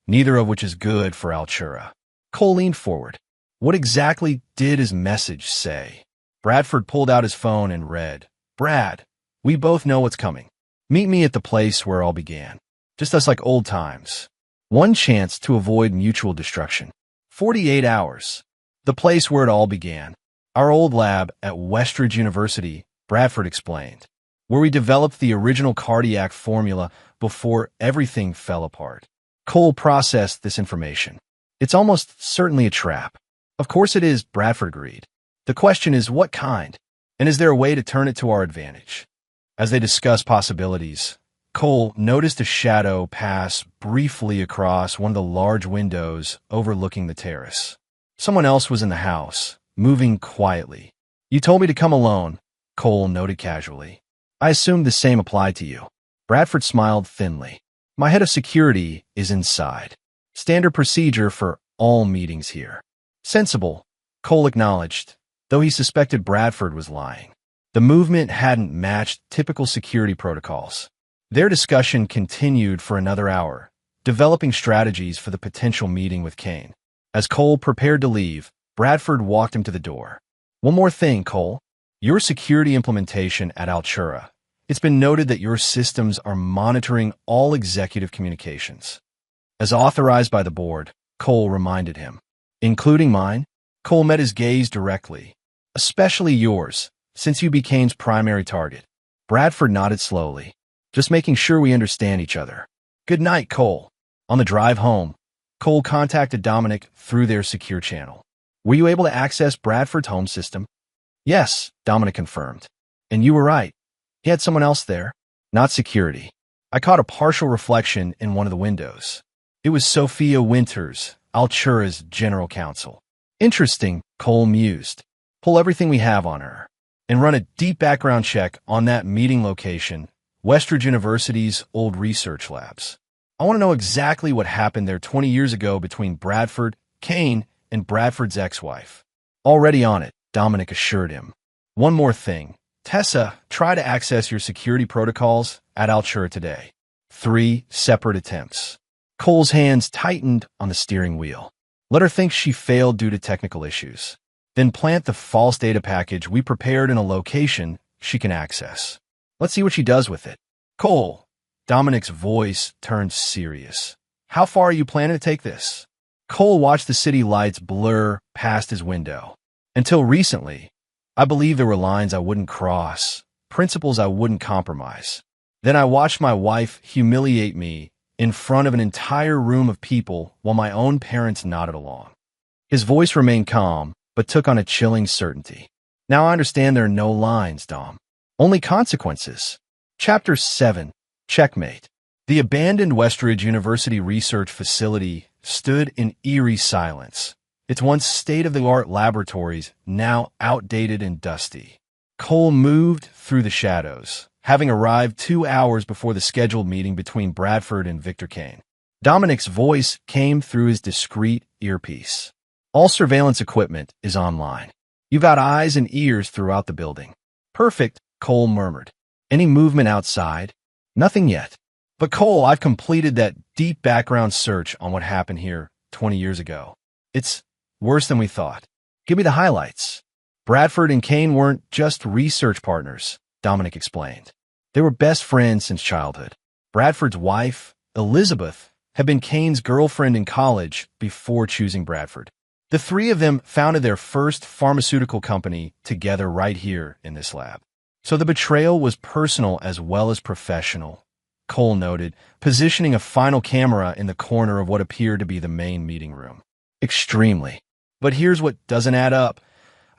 S1: neither of which is good for Altura." Cole leaned forward. What exactly did his message say? Bradford pulled out his phone and read, "Brad, we both know what's coming. Meet me at the place where it all began. Just us like old times. One chance to avoid mutual destruction. 48 hours. The place where it all began. Our old lab at Westridge University," Bradford explained, "where we developed the original cardiac formula before everything fell apart." Cole processed this information. "It's almost certainly a trap." "Of course it is," Bradford agreed. "The question is what kind, and is there a way to turn it to our advantage?" As they discussed possibilities, Cole noticed a shadow pass briefly across one of the large windows overlooking the terrace. Someone else was in the house, moving quietly. "You told me to come alone," Cole noted casually. "I assumed the same applied to you." Bradford smiled thinly. "My head of security is inside. Standard procedure for all meetings here." "Sensible," Cole acknowledged, though he suspected Bradford was lying. The movement hadn't matched typical security protocols. Their discussion continued for another hour, developing strategies for the potential meeting with Kane. As Cole prepared to leave, Bradford walked him to the door. "One more thing, Cole. Your security implementation at Altura. It's been noted that your systems are monitoring all executive communications. As authorized by the board," Cole reminded him. "Including mine?" Cole met his gaze directly. "Especially yours, since you became Kane's primary target." Bradford nodded slowly. "Just making sure we understand each other." "Good night, Cole." On the drive home, Cole contacted Dominic through their secure channel. "Were you able to access Bradford's home system?" "Yes," Dominic confirmed. "And you were right. He had someone else there. Not security. I caught a partial reflection in one of the windows. It was Sophia Winters, Altura's general counsel." "Interesting," Cole mused. "Pull everything we have on her and run a deep background check on that meeting location, Westridge University's old research labs. I want to know exactly what happened there 20 years ago between Bradford, Kane, and Bradford's ex-wife." "Already on it," Dominic assured him. "One more thing. Tessa, try to access your security protocols at Altura today." 3 separate attempts. Cole's hands tightened on the steering wheel. "Let her think she failed due to technical issues. Then plant the false data package we prepared in a location she can access. Let's see what she does with it." "Cole," Dominic's voice turned serious. "How far are you planning to take this?" Cole watched the city lights blur past his window. "Until recently, I believed there were lines I wouldn't cross, principles I wouldn't compromise. Then I watched my wife humiliate me in front of an entire room of people while my own parents nodded along." His voice remained calm, but took on a chilling certainty. "Now I understand there are no lines, Dom. Only consequences." Chapter 7. Checkmate. The abandoned Westridge University research facility stood in eerie silence, its once state-of-the-art laboratories now outdated and dusty. Cole moved through the shadows, having arrived 2 hours before the scheduled meeting between Bradford and Victor Kane. Dominic's voice came through his discreet earpiece. "All surveillance equipment is online. You've got eyes and ears throughout the building." "Perfect," Cole murmured. "Any movement outside?" "Nothing yet. But Cole, I've completed that deep background search on what happened here 20 years ago. It's worse than we thought. Give me the highlights." "Bradford and Kane weren't just research partners," Dominic explained. "They were best friends since childhood. Bradford's wife, Elizabeth, had been Kane's girlfriend in college before choosing Bradford. The three of them founded their first pharmaceutical company together right here in this lab. So the betrayal was personal as well as professional," Cole noted, positioning a final camera in the corner of what appeared to be the main meeting room. "Extremely. But here's what doesn't add up.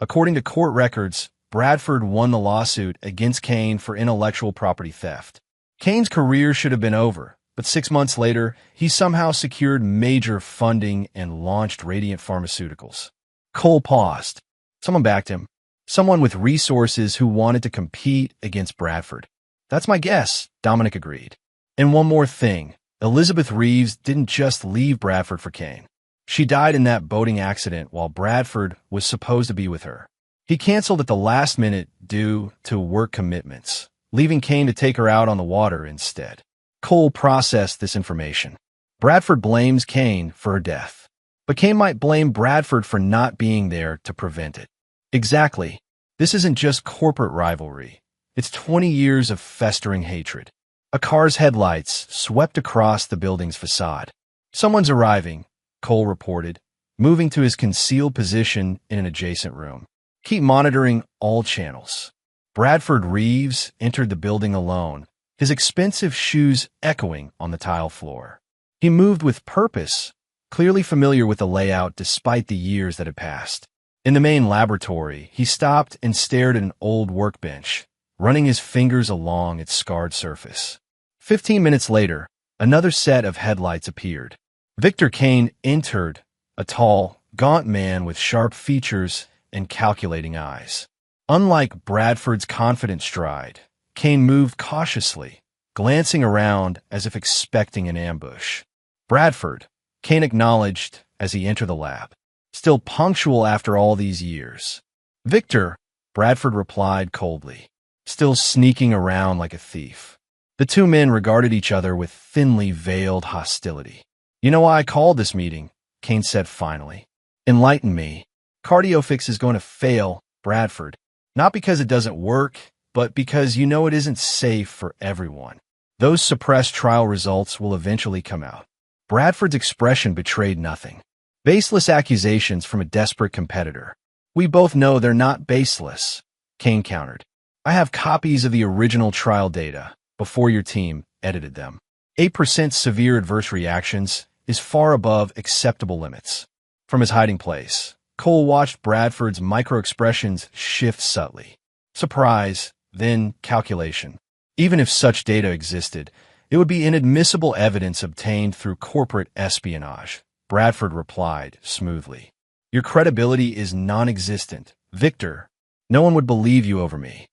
S1: According to court records, Bradford won the lawsuit against Kane for intellectual property theft. Kane's career should have been over, but 6 months later, he somehow secured major funding and launched Radiant Pharmaceuticals. Cole paused. Someone backed him. Someone with resources who wanted to compete against Bradford. That's my guess, Dominic agreed. And one more thing, Elizabeth Reeves didn't just leave Bradford for Kane. She died in that boating accident while Bradford was supposed to be with her. He canceled at the last minute due to work commitments, leaving Kane to take her out on the water instead. Cole processed this information. Bradford blames Kane for her death, but Kane might blame Bradford for not being there to prevent it. Exactly. This isn't just corporate rivalry. It's 20 years of festering hatred. A car's headlights swept across the building's facade. Someone's arriving, Cole reported, moving to his concealed position in an adjacent room. Keep monitoring all channels. Bradford Reeves entered the building alone, his expensive shoes echoing on the tile floor. He moved with purpose, clearly familiar with the layout despite the years that had passed. In the main laboratory, he stopped and stared at an old workbench, running his fingers along its scarred surface. 15 minutes later, another set of headlights appeared. Victor Kane entered, a tall, gaunt man with sharp features and calculating eyes. Unlike Bradford's confident stride, Kane moved cautiously, glancing around as if expecting an ambush. Bradford, Kane acknowledged as he entered the lab, still punctual after all these years. Victor, Bradford replied coldly, still sneaking around like a thief. The two men regarded each other with thinly veiled hostility. You know why I called this meeting, Kane said finally. Enlighten me. CardioFix is going to fail, Bradford. Not because it doesn't work, but because you know it isn't safe for everyone. Those suppressed trial results will eventually come out. Bradford's expression betrayed nothing. Baseless accusations from a desperate competitor. We both know they're not baseless, Kane countered. I have copies of the original trial data before your team edited them. 8% severe adverse reactions is far above acceptable limits. From his hiding place, Cole watched Bradford's micro-expressions shift subtly. Surprise, then calculation. Even if such data existed, it would be inadmissible evidence obtained through corporate espionage, Bradford replied smoothly. Your credibility is non-existent. Victor, no one would believe you over me.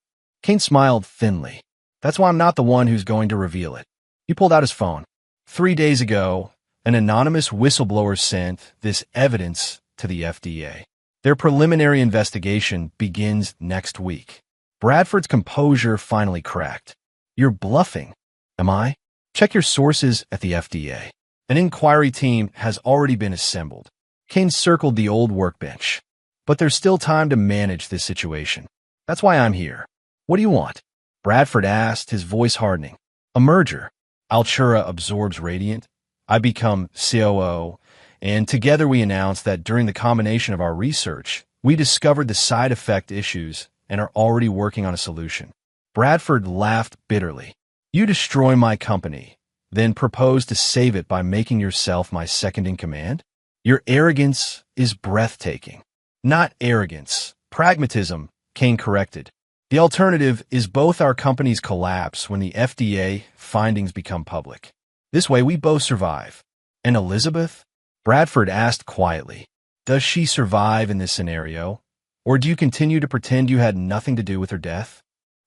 S1: Kane smiled thinly. That's why I'm not the one who's going to reveal it. He pulled out his phone. 3 days ago, an anonymous whistleblower sent this evidence to the FDA. Their preliminary investigation begins next week. Bradford's composure finally cracked. You're bluffing. Am I? Check your sources at the FDA. An inquiry team has already been assembled. Kane circled the old workbench. But there's still time to manage this situation. That's why I'm here. What do you want? Bradford asked, his voice hardening. A merger. Altura absorbs Radiant. I become COO, and together we announced that during the combination of our research, we discovered the side effect issues and are already working on a solution. Bradford laughed bitterly. You destroy my company, then propose to save it by making yourself my second in command? Your arrogance is breathtaking. Not arrogance, pragmatism, Kane corrected. The alternative is both our companies collapse when the FDA findings become public. This way we both survive. And Elizabeth? Bradford asked quietly. Does she survive in this scenario? Or do you continue to pretend you had nothing to do with her death?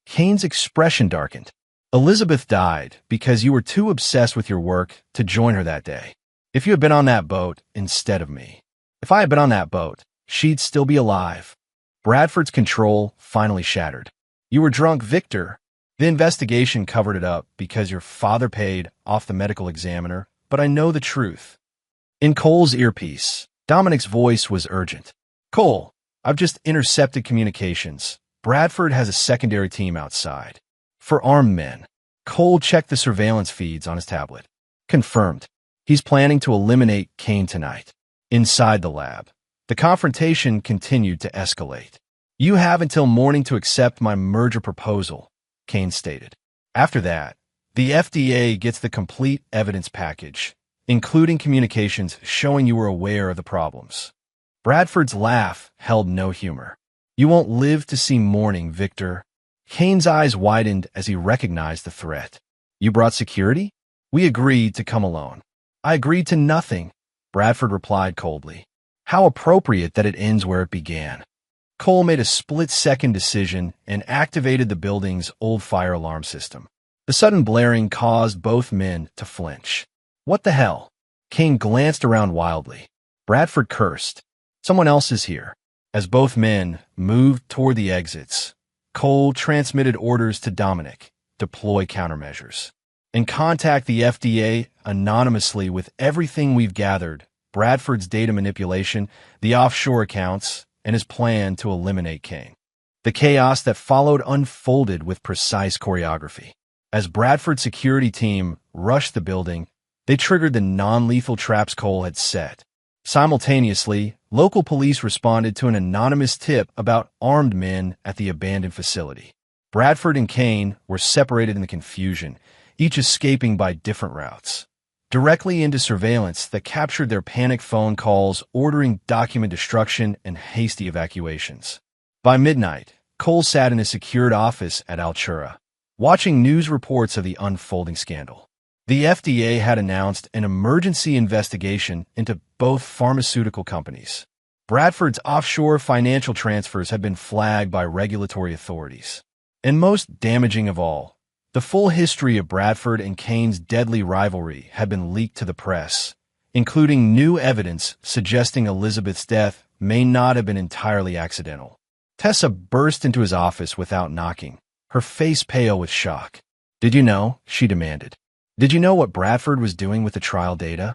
S1: Kane's expression darkened. Elizabeth died because you were too obsessed with your work to join her that day. If you had been on that boat instead of me. If I had been on that boat, she'd still be alive. Bradford's control finally shattered. You were drunk, Victor. The investigation covered it up because your father paid off the medical examiner, but I know the truth. In Cole's earpiece, Dominic's voice was urgent. Cole, I've just intercepted communications. Bradford has a secondary team outside. For armed men. Cole checked the surveillance feeds on his tablet. Confirmed. He's planning to eliminate Kane tonight. Inside the lab, the confrontation continued to escalate. You have until morning to accept my merger proposal, Kane stated. After that, the FDA gets the complete evidence package, including communications showing you were aware of the problems. Bradford's laugh held no humor. You won't live to see morning, Victor. Kane's eyes widened as he recognized the threat. You brought security? We agreed to come alone. I agreed to nothing, Bradford replied coldly. How appropriate that it ends where it began. Cole made a split-second decision and activated the building's old fire alarm system. The sudden blaring caused both men to flinch. What the hell? Kane glanced around wildly. Bradford cursed. Someone else is here. As both men moved toward the exits, Cole transmitted orders to Dominic, deploy countermeasures, and contact the FDA anonymously with everything we've gathered, Bradford's data manipulation, the offshore accounts, and his plan to eliminate Kane. The chaos that followed unfolded with precise choreography. As Bradford's security team rushed the building, they triggered the non-lethal traps Cole had set. Simultaneously, local police responded to an anonymous tip about armed men at the abandoned facility. Bradford and Kane were separated in the confusion, each escaping by different routes. Directly into surveillance that captured their panic phone calls ordering document destruction and hasty evacuations. By midnight, Cole sat in a secured office at Altura, watching news reports of the unfolding scandal. The FDA had announced an emergency investigation into both pharmaceutical companies. Bradford's offshore financial transfers had been flagged by regulatory authorities. And most damaging of all, the full history of Bradford and Kane's deadly rivalry had been leaked to the press, including new evidence suggesting Elizabeth's death may not have been entirely accidental. Tessa burst into his office without knocking, her face pale with shock. Did you know? She demanded. Did you know what Bradford was doing with the trial data?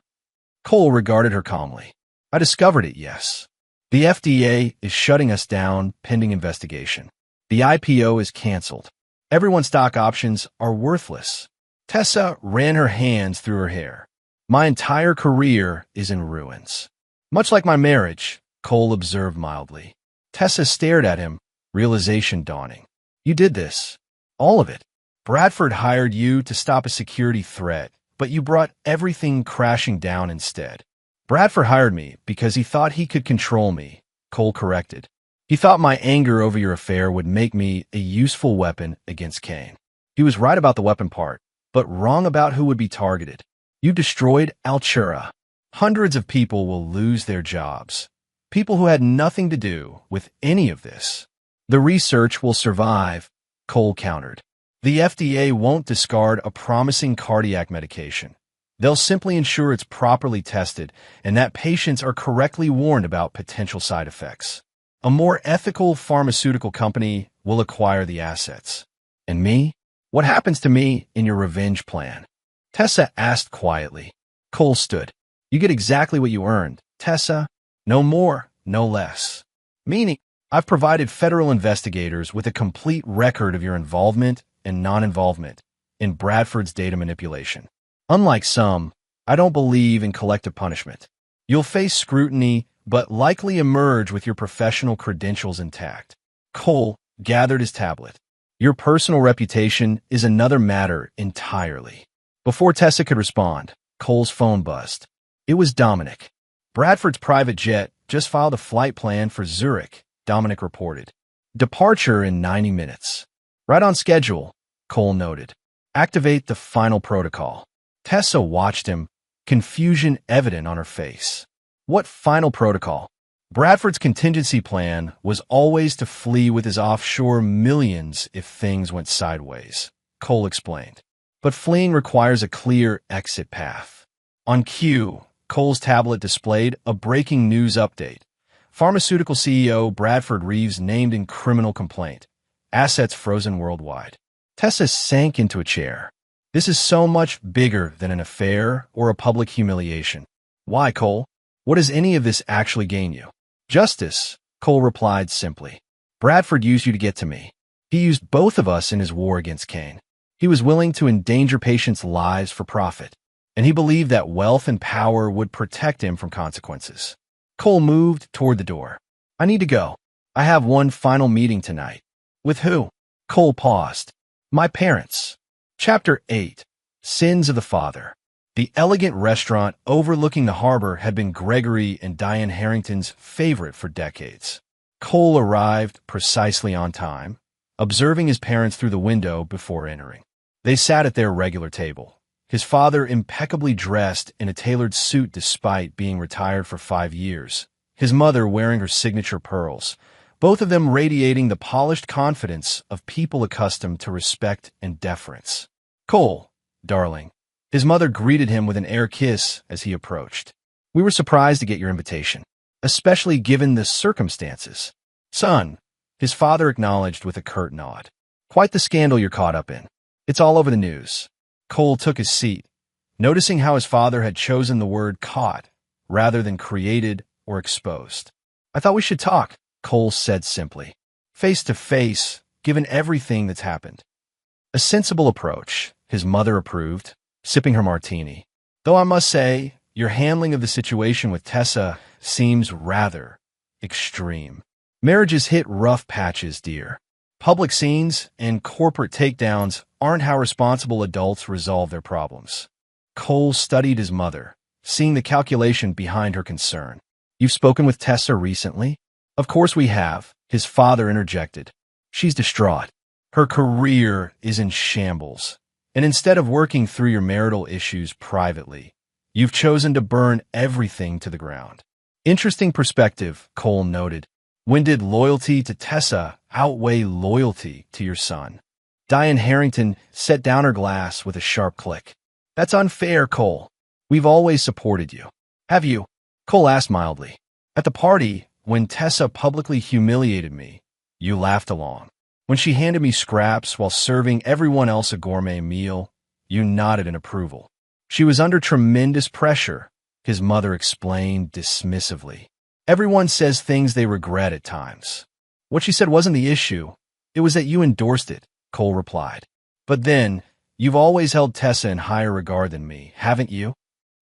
S1: Cole regarded her calmly. I discovered it, yes. The FDA is shutting us down pending investigation. The IPO is canceled. Everyone's stock options are worthless. Tessa ran her hands through her hair. My entire career is in ruins. Much like my marriage, Cole observed mildly. Tessa stared at him, realization dawning. You did this. All of it. Bradford hired you to stop a security threat, but you brought everything crashing down instead. Bradford hired me because he thought he could control me, Cole corrected. He thought my anger over your affair would make me a useful weapon against Kane. He was right about the weapon part, but wrong about who would be targeted. You destroyed Altura. Hundreds of people will lose their jobs. People who had nothing to do with any of this. The research will survive, Cole countered. The FDA won't discard a promising cardiac medication. They'll simply ensure it's properly tested and that patients are correctly warned about potential side effects. A more ethical pharmaceutical company will acquire the assets. And me? What happens to me in your revenge plan? Tessa asked quietly. Cole stood. You get exactly what you earned, Tessa. No more, no less. Meaning, I've provided federal investigators with a complete record of your involvement and non-involvement in Bradford's data manipulation. Unlike some, I don't believe in collective punishment. You'll face scrutiny, but likely emerge with your professional credentials intact. Cole gathered his tablet. Your personal reputation is another matter entirely. Before Tessa could respond, Cole's phone buzzed. It was Dominic. Bradford's private jet just filed a flight plan for Zurich, Dominic reported. Departure in 90 minutes. Right on schedule, Cole noted. Activate the final protocol. Tessa watched him, confusion evident on her face. What final protocol? Bradford's contingency plan was always to flee with his offshore millions if things went sideways, Cole explained. But fleeing requires a clear exit path. On cue, Cole's tablet displayed a breaking news update. Pharmaceutical CEO Bradford Reeves named in criminal complaint. Assets frozen worldwide. Tessa sank into a chair. This is so much bigger than an affair or a public humiliation. Why, Cole? What does any of this actually gain you? Justice, Cole replied simply. Bradford used you to get to me. He used both of us in his war against Kane. He was willing to endanger patients' lives for profit, and he believed that wealth and power would protect him from consequences. Cole moved toward the door. I need to go. I have one final meeting tonight. With who? Cole paused. My parents. Chapter 8. Sins of the Father. The elegant restaurant overlooking the harbor had been Gregory and Diane Harrington's favorite for decades. Cole arrived precisely on time, observing his parents through the window before entering. They sat at their regular table, his father impeccably dressed in a tailored suit despite being retired for 5 years, his mother wearing her signature pearls, both of them radiating the polished confidence of people accustomed to respect and deference. "Cole, darling." His mother greeted him with an air kiss as he approached. "We were surprised to get your invitation, especially given the circumstances." "Son," his father acknowledged with a curt nod. "Quite the scandal you're caught up in. It's all over the news." Cole took his seat, noticing how his father had chosen the word caught rather than created or exposed. "I thought we should talk," Cole said simply. "Face to face, given everything that's happened." A sensible approach, his mother approved, sipping her martini. "Though I must say, your handling of the situation with Tessa seems rather extreme. Marriages hit rough patches, dear. Public scenes and corporate takedowns aren't how responsible adults resolve their problems." Cole studied his mother, seeing the calculation behind her concern. "You've spoken with Tessa recently?" "Of course we have," his father interjected. "She's distraught. Her career is in shambles. And instead of working through your marital issues privately, you've chosen to burn everything to the ground." "Interesting perspective," Cole noted. "When did loyalty to Tessa outweigh loyalty to your son?" Diane Harrington set down her glass with a sharp click. "That's unfair, Cole. We've always supported you." "Have you?" Cole asked mildly. "At the party, when Tessa publicly humiliated me, you laughed along. When she handed me scraps while serving everyone else a gourmet meal, you nodded in approval. She was under tremendous pressure," his mother explained dismissively. "Everyone says things they regret at times." "What she said wasn't the issue. It was that you endorsed it," Cole replied. "But then, you've always held Tessa in higher regard than me, haven't you?"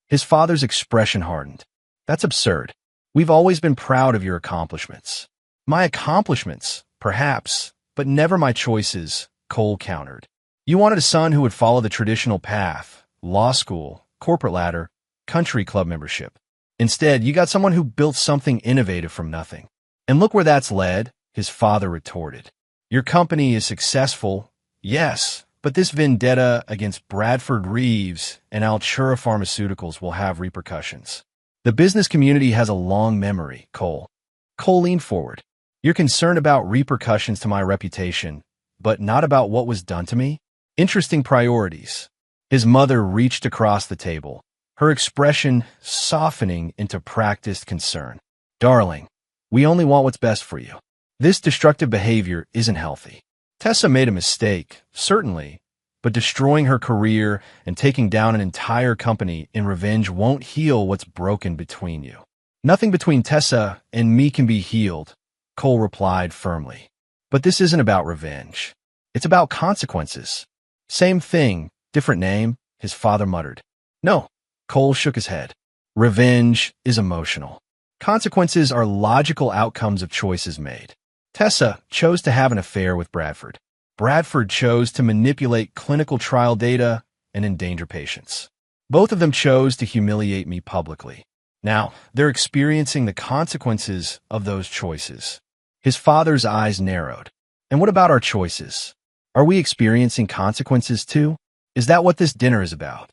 S1: His father's expression hardened. "That's absurd. We've always been proud of your accomplishments." "My accomplishments, perhaps, but never my choices," Cole countered. "You wanted a son who would follow the traditional path, law school, corporate ladder, country club membership. Instead, you got someone who built something innovative from nothing. And look where that's led," his father retorted. "Your company is successful, yes, but this vendetta against Bradford Reeves and Altura Pharmaceuticals will have repercussions. The business community has a long memory, Cole." Cole leaned forward. "You're concerned about repercussions to my reputation, but not about what was done to me? Interesting priorities." His mother reached across the table, her expression softening into practiced concern. "Darling, we only want what's best for you. This destructive behavior isn't healthy. Tessa made a mistake, certainly, but destroying her career and taking down an entire company in revenge won't heal what's broken between you." "Nothing between Tessa and me can be healed," Cole replied firmly. "But this isn't about revenge. It's about consequences." "Same thing, different name," his father muttered. "No," Cole shook his head. "Revenge is emotional. Consequences are logical outcomes of choices made. Tessa chose to have an affair with Bradford. Bradford chose to manipulate clinical trial data and endanger patients. Both of them chose to humiliate me publicly. Now, they're experiencing the consequences of those choices." His father's eyes narrowed. "And what about our choices? Are we experiencing consequences too? Is that what this dinner is about?"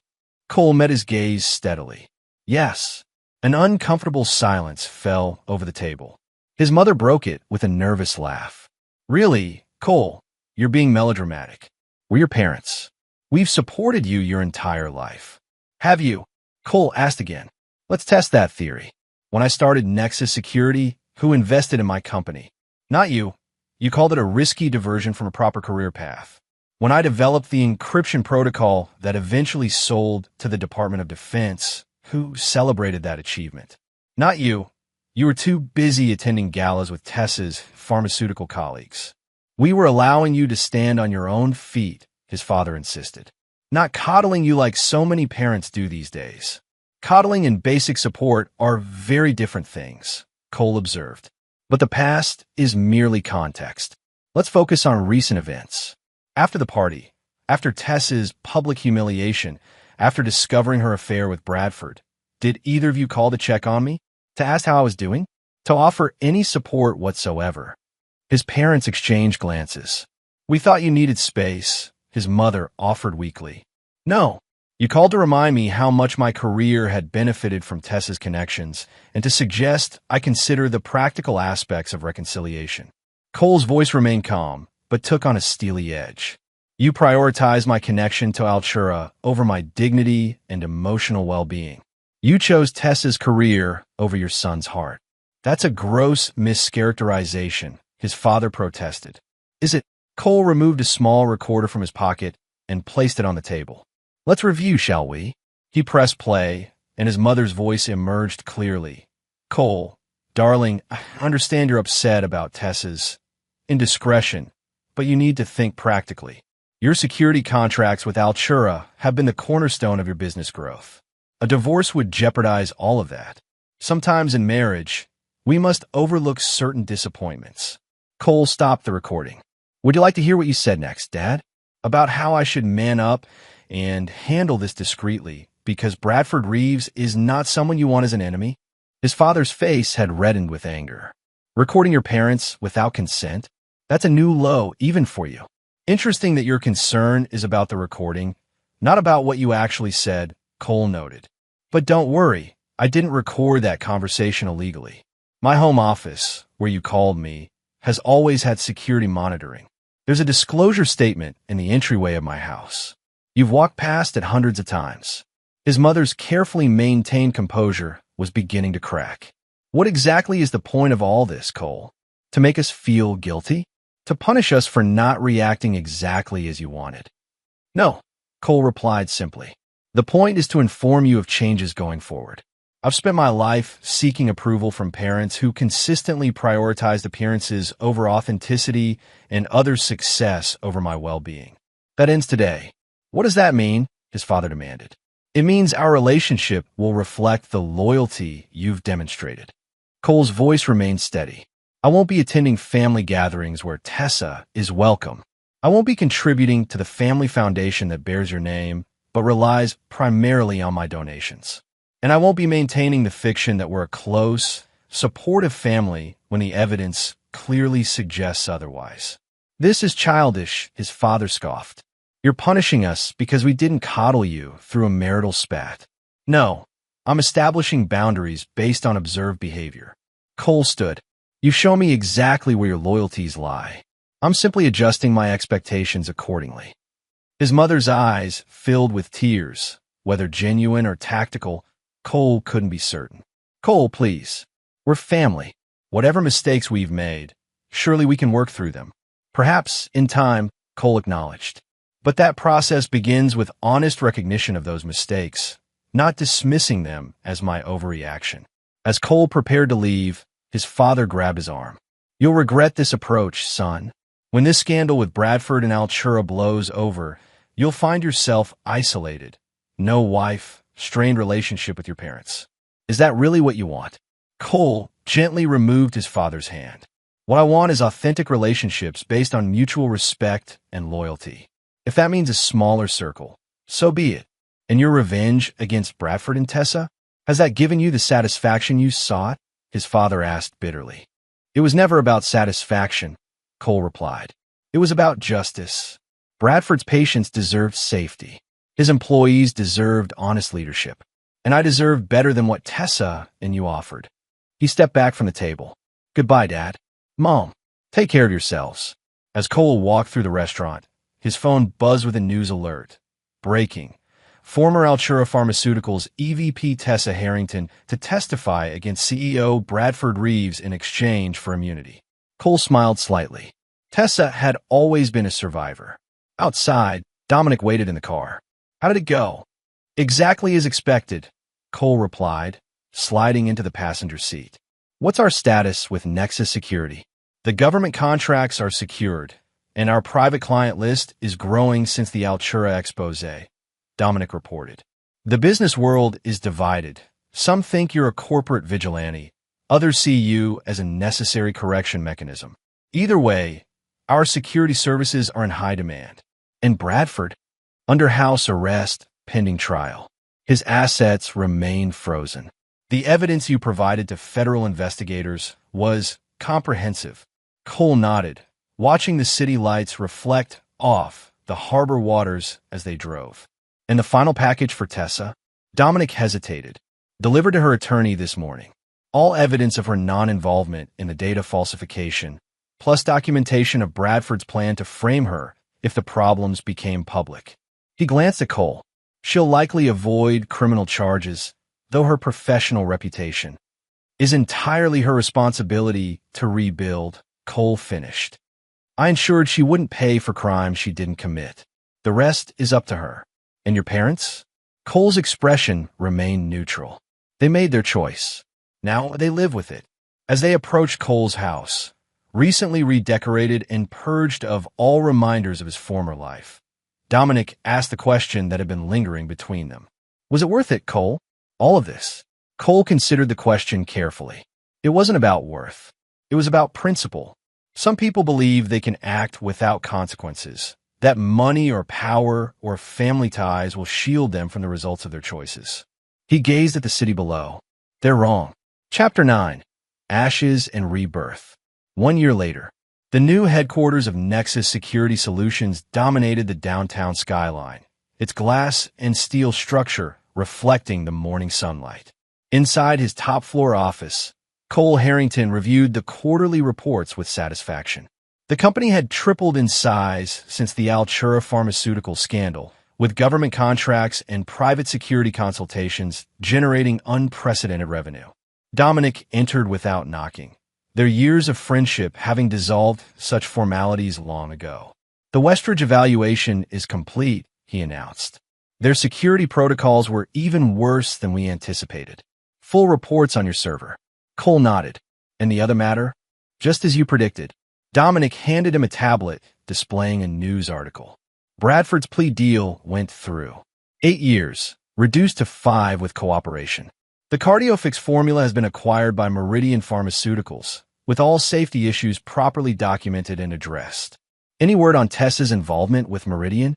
S1: Cole met his gaze steadily. "Yes." An uncomfortable silence fell over the table. His mother broke it with a nervous laugh. "Really, Cole, you're being melodramatic. We're your parents. We've supported you your entire life." "Have you?" Cole asked again. "Let's test that theory. When I started Nexus Security, who invested in my company? Not you. You called it a risky diversion from a proper career path. When I developed the encryption protocol that eventually sold to the Department of Defense, who celebrated that achievement? Not you. You were too busy attending galas with Tessa's pharmaceutical colleagues. We were allowing you to stand on your own feet," his father insisted. "Not coddling you like so many parents do these days." "Coddling and basic support are very different things," Cole observed. "But the past is merely context. Let's focus on recent events. After the party, after Tessa's public humiliation, After discovering her affair with Bradford, did either of you call to check on me? To ask how I was doing? To offer any support whatsoever? His parents exchanged glances. We thought you needed space, his mother offered weakly. No. You called to remind me how much my career had benefited from Tessa's connections and to suggest I consider the practical aspects of reconciliation. Cole's voice remained calm, but took on a steely edge. You prioritized my connection to Altura over my dignity and emotional well-being. You chose Tessa's career over your son's heart. That's a gross mischaracterization, his father protested. Is it? Cole removed a small recorder from his pocket and placed it on the table. Let's review, shall we? He pressed play, and his mother's voice emerged clearly. Cole, darling, I understand you're upset about Tessa's indiscretion, but you need to think practically. Your security contracts with Altura have been the cornerstone of your business growth. A divorce would jeopardize all of that. Sometimes in marriage, we must overlook certain disappointments. Cole stopped the recording. Would you like to hear what you said next, Dad? About how I should man up and handle this discreetly, because Bradford Reeves is not someone you want as an enemy? His father's face had reddened with anger. Recording your parents without consent? That's a new low, even for you. Interesting that your concern is about the recording, not about what you actually said, Cole noted. But don't worry, I didn't record that conversation illegally. My home office, where you called me, has always had security monitoring. There's a disclosure statement in the entryway of my house. You've walked past it hundreds of times. His mother's carefully maintained composure was beginning to crack. What exactly is the point of all this, Cole? To make us feel guilty? To punish us for not reacting exactly as you wanted? No, Cole replied simply. The point is to inform you of changes going forward. I've spent my life seeking approval from parents who consistently prioritized appearances over authenticity and others' success over my well-being. That ends today. What does that mean? His father demanded. It means our relationship will reflect the loyalty you've demonstrated. Cole's voice remained steady. I won't be attending family gatherings where Tessa is welcome. I won't be contributing to the family foundation that bears your name, but relies primarily on my donations. And I won't be maintaining the fiction that we're a close, supportive family when the evidence clearly suggests otherwise. This is childish, his father scoffed. You're punishing us because we didn't coddle you through a marital spat. No, I'm establishing boundaries based on observed behavior. Cole stood. You show me exactly where your loyalties lie. I'm simply adjusting my expectations accordingly. His mother's eyes filled with tears. Whether genuine or tactical, Cole couldn't be certain. Cole, please. We're family. Whatever mistakes we've made, surely we can work through them. Perhaps, in time, Cole acknowledged. But that process begins with honest recognition of those mistakes, not dismissing them as my overreaction. As Cole prepared to leave, his father grabbed his arm. You'll regret this approach, son. When this scandal with Bradford and Altura blows over, you'll find yourself isolated. No wife, strained relationship with your parents. Is that really what you want? Cole gently removed his father's hand. What I want is authentic relationships based on mutual respect and loyalty. If that means a smaller circle, so be it. And your revenge against Bradford and Tessa? Has that given you the satisfaction you sought? His father asked bitterly. It was never about satisfaction, Cole replied. It was about justice. Bradford's patients deserved safety. His employees deserved honest leadership. And I deserved better than what Tessa and you offered. He stepped back from the table. Goodbye, Dad. Mom, take care of yourselves. As Cole walked through the restaurant, his phone buzzed with a news alert. Breaking. Former Altura Pharmaceuticals EVP Tessa Harrington to testify against CEO Bradford Reeves in exchange for immunity. Cole smiled slightly. Tessa had always been a survivor. Outside, Dominic waited in the car. How did it go? Exactly as expected, Cole replied, sliding into the passenger seat. What's our status with Nexus Security? The government contracts are secured, and our private client list is growing since the Altura expose, Dominic reported. The business world is divided. Some think you're a corporate vigilante. Others see you as a necessary correction mechanism. Either way, our security services are in high demand. And Bradford? Under house arrest, pending trial. His assets remain frozen. The evidence you provided to federal investigators was comprehensive. Cole nodded, watching the city lights reflect off the harbor waters as they drove. And the final package for Tessa? Dominic hesitated. Delivered to her attorney this morning. All evidence of her non-involvement in the data falsification, plus documentation of Bradford's plan to frame her if the problems became public. He glanced at Cole. She'll likely avoid criminal charges, though her professional reputation is entirely her responsibility to rebuild, Cole finished. I ensured she wouldn't pay for crimes she didn't commit. The rest is up to her. And your parents? Cole's expression remained neutral. They made their choice. Now they live with it. As they approached Cole's house, recently redecorated and purged of all reminders of his former life, Dominic asked the question that had been lingering between them. Was it worth it, Cole? All of this? Cole considered the question carefully. It wasn't about worth. It was about principle. Some people believe they can act without consequences, that money or power or family ties will shield them from the results of their choices. He gazed at the city below. They're wrong. Chapter 9. Ashes and Rebirth. 1 year later, the new headquarters of Nexus Security Solutions dominated the downtown skyline, its glass and steel structure reflecting the morning sunlight. Inside his top-floor office, Cole Harrington reviewed the quarterly reports with satisfaction. The company had tripled in size since the Altura pharmaceutical scandal, with government contracts and private security consultations generating unprecedented revenue. Dominic entered without knocking, their years of friendship having dissolved such formalities long ago. The Westridge evaluation is complete, he announced. Their security protocols were even worse than we anticipated. Full reports on your server. Cole nodded. And the other matter? Just as you predicted. Dominic handed him a tablet displaying a news article. Bradford's plea deal went through. 8 years, reduced to 5 with cooperation. The CardioFix formula has been acquired by Meridian Pharmaceuticals, with all safety issues properly documented and addressed. Any word on Tessa's involvement with Meridian?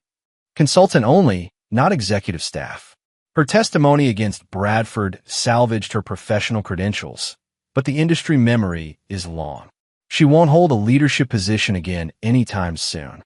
S1: Consultant only, not executive staff. Her testimony against Bradford salvaged her professional credentials, but the industry memory is long. She won't hold a leadership position again anytime soon.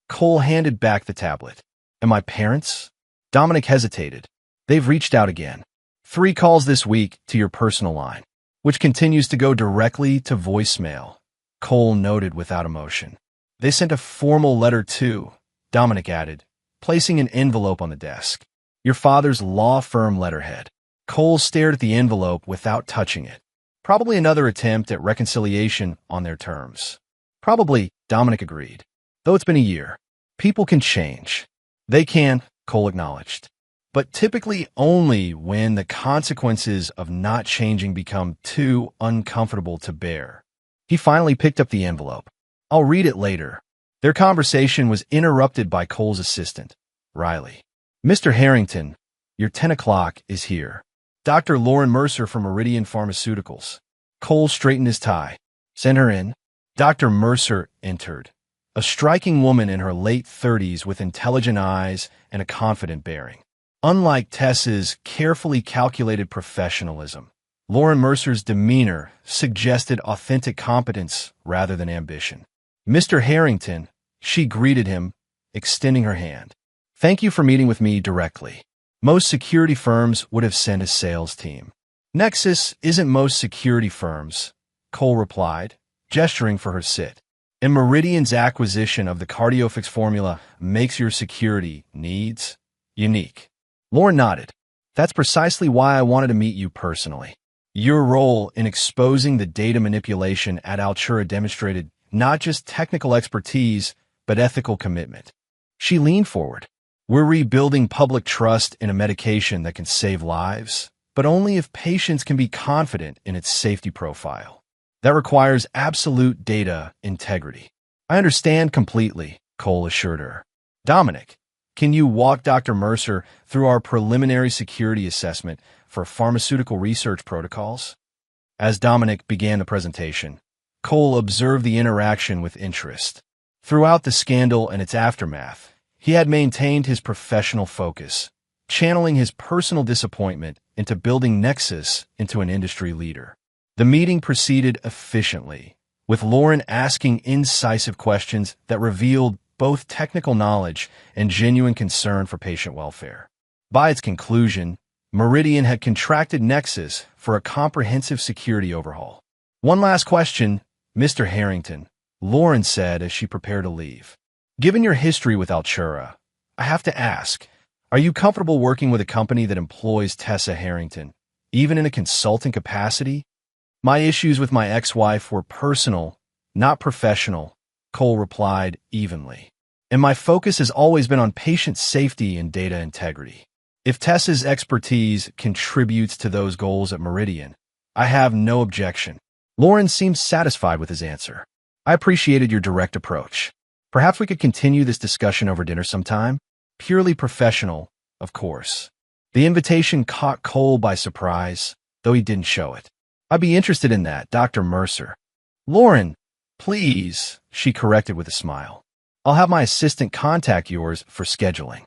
S1: Cole handed back the tablet. And my parents? Dominic hesitated. They've reached out again. 3 calls this week to your personal line, which continues to go directly to voicemail, Cole noted without emotion. They sent a formal letter too, Dominic added, placing an envelope on the desk. Your father's law firm letterhead. Cole stared at the envelope without touching it. Probably another attempt at reconciliation on their terms. Probably, Dominic agreed. Though it's been a year, people can change. They can, Cole acknowledged. But typically only when the consequences of not changing become too uncomfortable to bear. He finally picked up the envelope. I'll read it later. Their conversation was interrupted by Cole's assistant, Riley. Mr. Harrington, your 10 o'clock is here. Dr. Lauren Mercer from Meridian Pharmaceuticals. Cole straightened his tie. Send her in. Dr. Mercer entered. A striking woman in her late 30s with intelligent eyes and a confident bearing. Unlike Tessa's carefully calculated professionalism, Lauren Mercer's demeanor suggested authentic competence rather than ambition. Mr. Harrington, she greeted him, extending her hand. Thank you for meeting with me directly. Most security firms would have sent a sales team. Nexus isn't most security firms, Cole replied, gesturing for her sit. And Meridian's acquisition of the CardioFix formula makes your security needs unique. Lauren nodded. That's precisely why I wanted to meet you personally. Your role in exposing the data manipulation at Altura demonstrated not just technical expertise, but ethical commitment. She leaned forward. We're rebuilding public trust in a medication that can save lives, but only if patients can be confident in its safety profile. That requires absolute data integrity. I understand completely, Cole assured her. Dominic, can you walk Dr. Mercer through our preliminary security assessment for pharmaceutical research protocols? As Dominic began the presentation, Cole observed the interaction with interest. Throughout the scandal and its aftermath, he had maintained his professional focus, channeling his personal disappointment into building Nexus into an industry leader. The meeting proceeded efficiently, with Lauren asking incisive questions that revealed both technical knowledge and genuine concern for patient welfare. By its conclusion, Meridian had contracted Nexus for a comprehensive security overhaul. "One last question, Mr. Harrington," Lauren said as she prepared to leave. "Given your history with Altura, I have to ask, are you comfortable working with a company that employs Tessa Harrington, even in a consulting capacity?" "My issues with my ex-wife were personal, not professional," Cole replied evenly. "And my focus has always been on patient safety and data integrity. If Tessa's expertise contributes to those goals at Meridian, I have no objection." Lauren seemed satisfied with his answer. "I appreciated your direct approach. Perhaps we could continue this discussion over dinner sometime? Purely professional, of course." The invitation caught Cole by surprise, though he didn't show it. "I'd be interested in that, Dr. Mercer." "Lauren, please," she corrected with a smile. "I'll have my assistant contact yours for scheduling."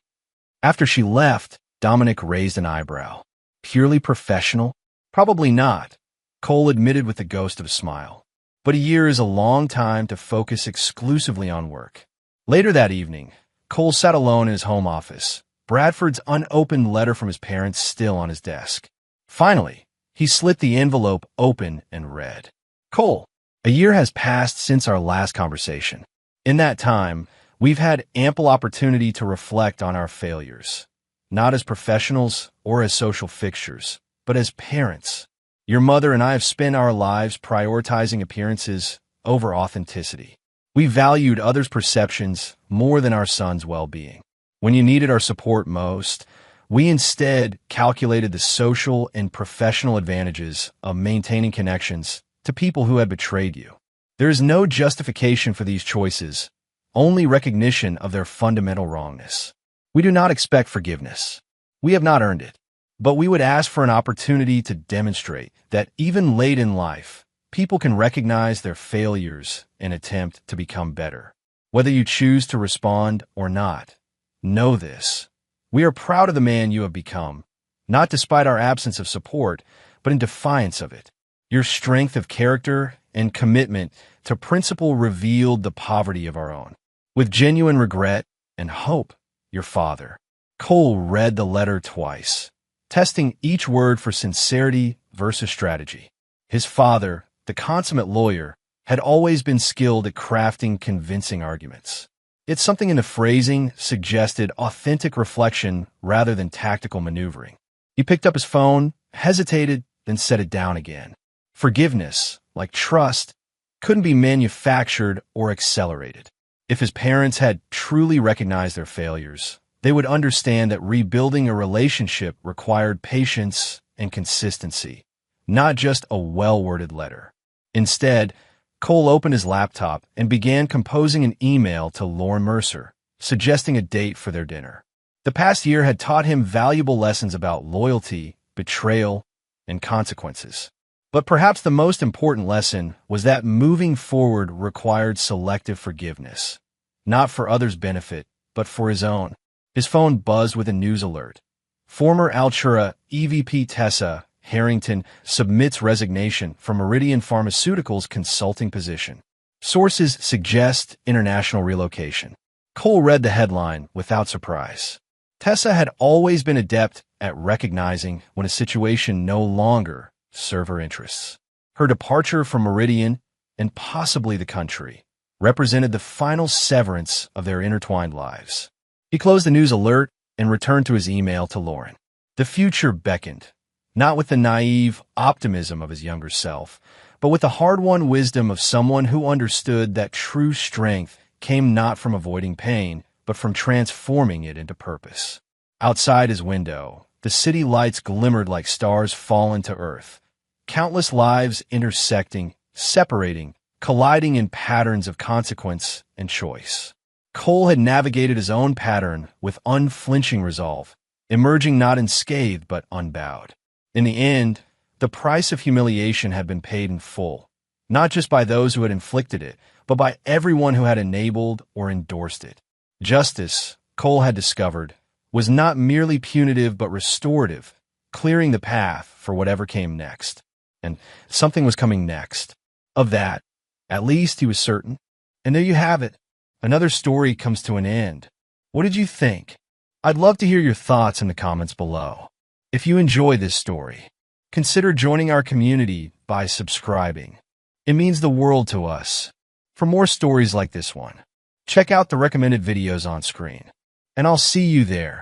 S1: After she left, Dominic raised an eyebrow. "Purely professional? Probably not," Cole admitted with the ghost of a smile. "But a year is a long time to focus exclusively on work." Later that evening, Cole sat alone in his home office, Bradford's unopened letter from his parents still on his desk. Finally, he slit the envelope open and read. "Cole, a year has passed since our last conversation. In that time, we've had ample opportunity to reflect on our failures. Not as professionals or as social fixtures, but as parents. Your mother and I have spent our lives prioritizing appearances over authenticity. We valued others' perceptions more than our son's well-being. When you needed our support most, we instead calculated the social and professional advantages of maintaining connections to people who had betrayed you. There is no justification for these choices, only recognition of their fundamental wrongness. We do not expect forgiveness. We have not earned it. But we would ask for an opportunity to demonstrate that even late in life, people can recognize their failures and attempt to become better. Whether you choose to respond or not, know this. We are proud of the man you have become, not despite our absence of support, but in defiance of it. Your strength of character and commitment to principle revealed the poverty of our own. With genuine regret and hope, your father." Cole read the letter twice, testing each word for sincerity versus strategy. His father, the consummate lawyer, had always been skilled at crafting convincing arguments. Yet something in the phrasing suggested authentic reflection rather than tactical maneuvering. He picked up his phone, hesitated, then set it down again. Forgiveness, like trust, couldn't be manufactured or accelerated. If his parents had truly recognized their failures, they would understand that rebuilding a relationship required patience and consistency, not just a well-worded letter. Instead, Cole opened his laptop and began composing an email to Lauren Mercer, suggesting a date for their dinner. The past year had taught him valuable lessons about loyalty, betrayal, and consequences. But perhaps the most important lesson was that moving forward required selective forgiveness, not for others' benefit, but for his own. His phone buzzed with a news alert. Former Altura EVP Tessa Harrington submits resignation from Meridian Pharmaceuticals' consulting position. Sources suggest international relocation. Cole read the headline without surprise. Tessa had always been adept at recognizing when a situation no longer served her interests. Her departure from Meridian, and possibly the country, represented the final severance of their intertwined lives. He closed the news alert and returned to his email to Lauren. The future beckoned, not with the naive optimism of his younger self, but with the hard-won wisdom of someone who understood that true strength came not from avoiding pain, but from transforming it into purpose. Outside his window, the city lights glimmered like stars fallen to earth, countless lives intersecting, separating, colliding in patterns of consequence and choice. Cole had navigated his own pattern with unflinching resolve, emerging not unscathed but unbowed. In the end, the price of humiliation had been paid in full, not just by those who had inflicted it, but by everyone who had enabled or endorsed it. Justice, Cole had discovered, was not merely punitive but restorative, clearing the path for whatever came next. And something was coming next. Of that, at least he was certain. And there you have it. Another story comes to an end. What did you think? I'd love to hear your thoughts in the comments below. If you enjoy this story, consider joining our community by subscribing. It means the world to us. For more stories like this one, check out the recommended videos on screen. And I'll see you there.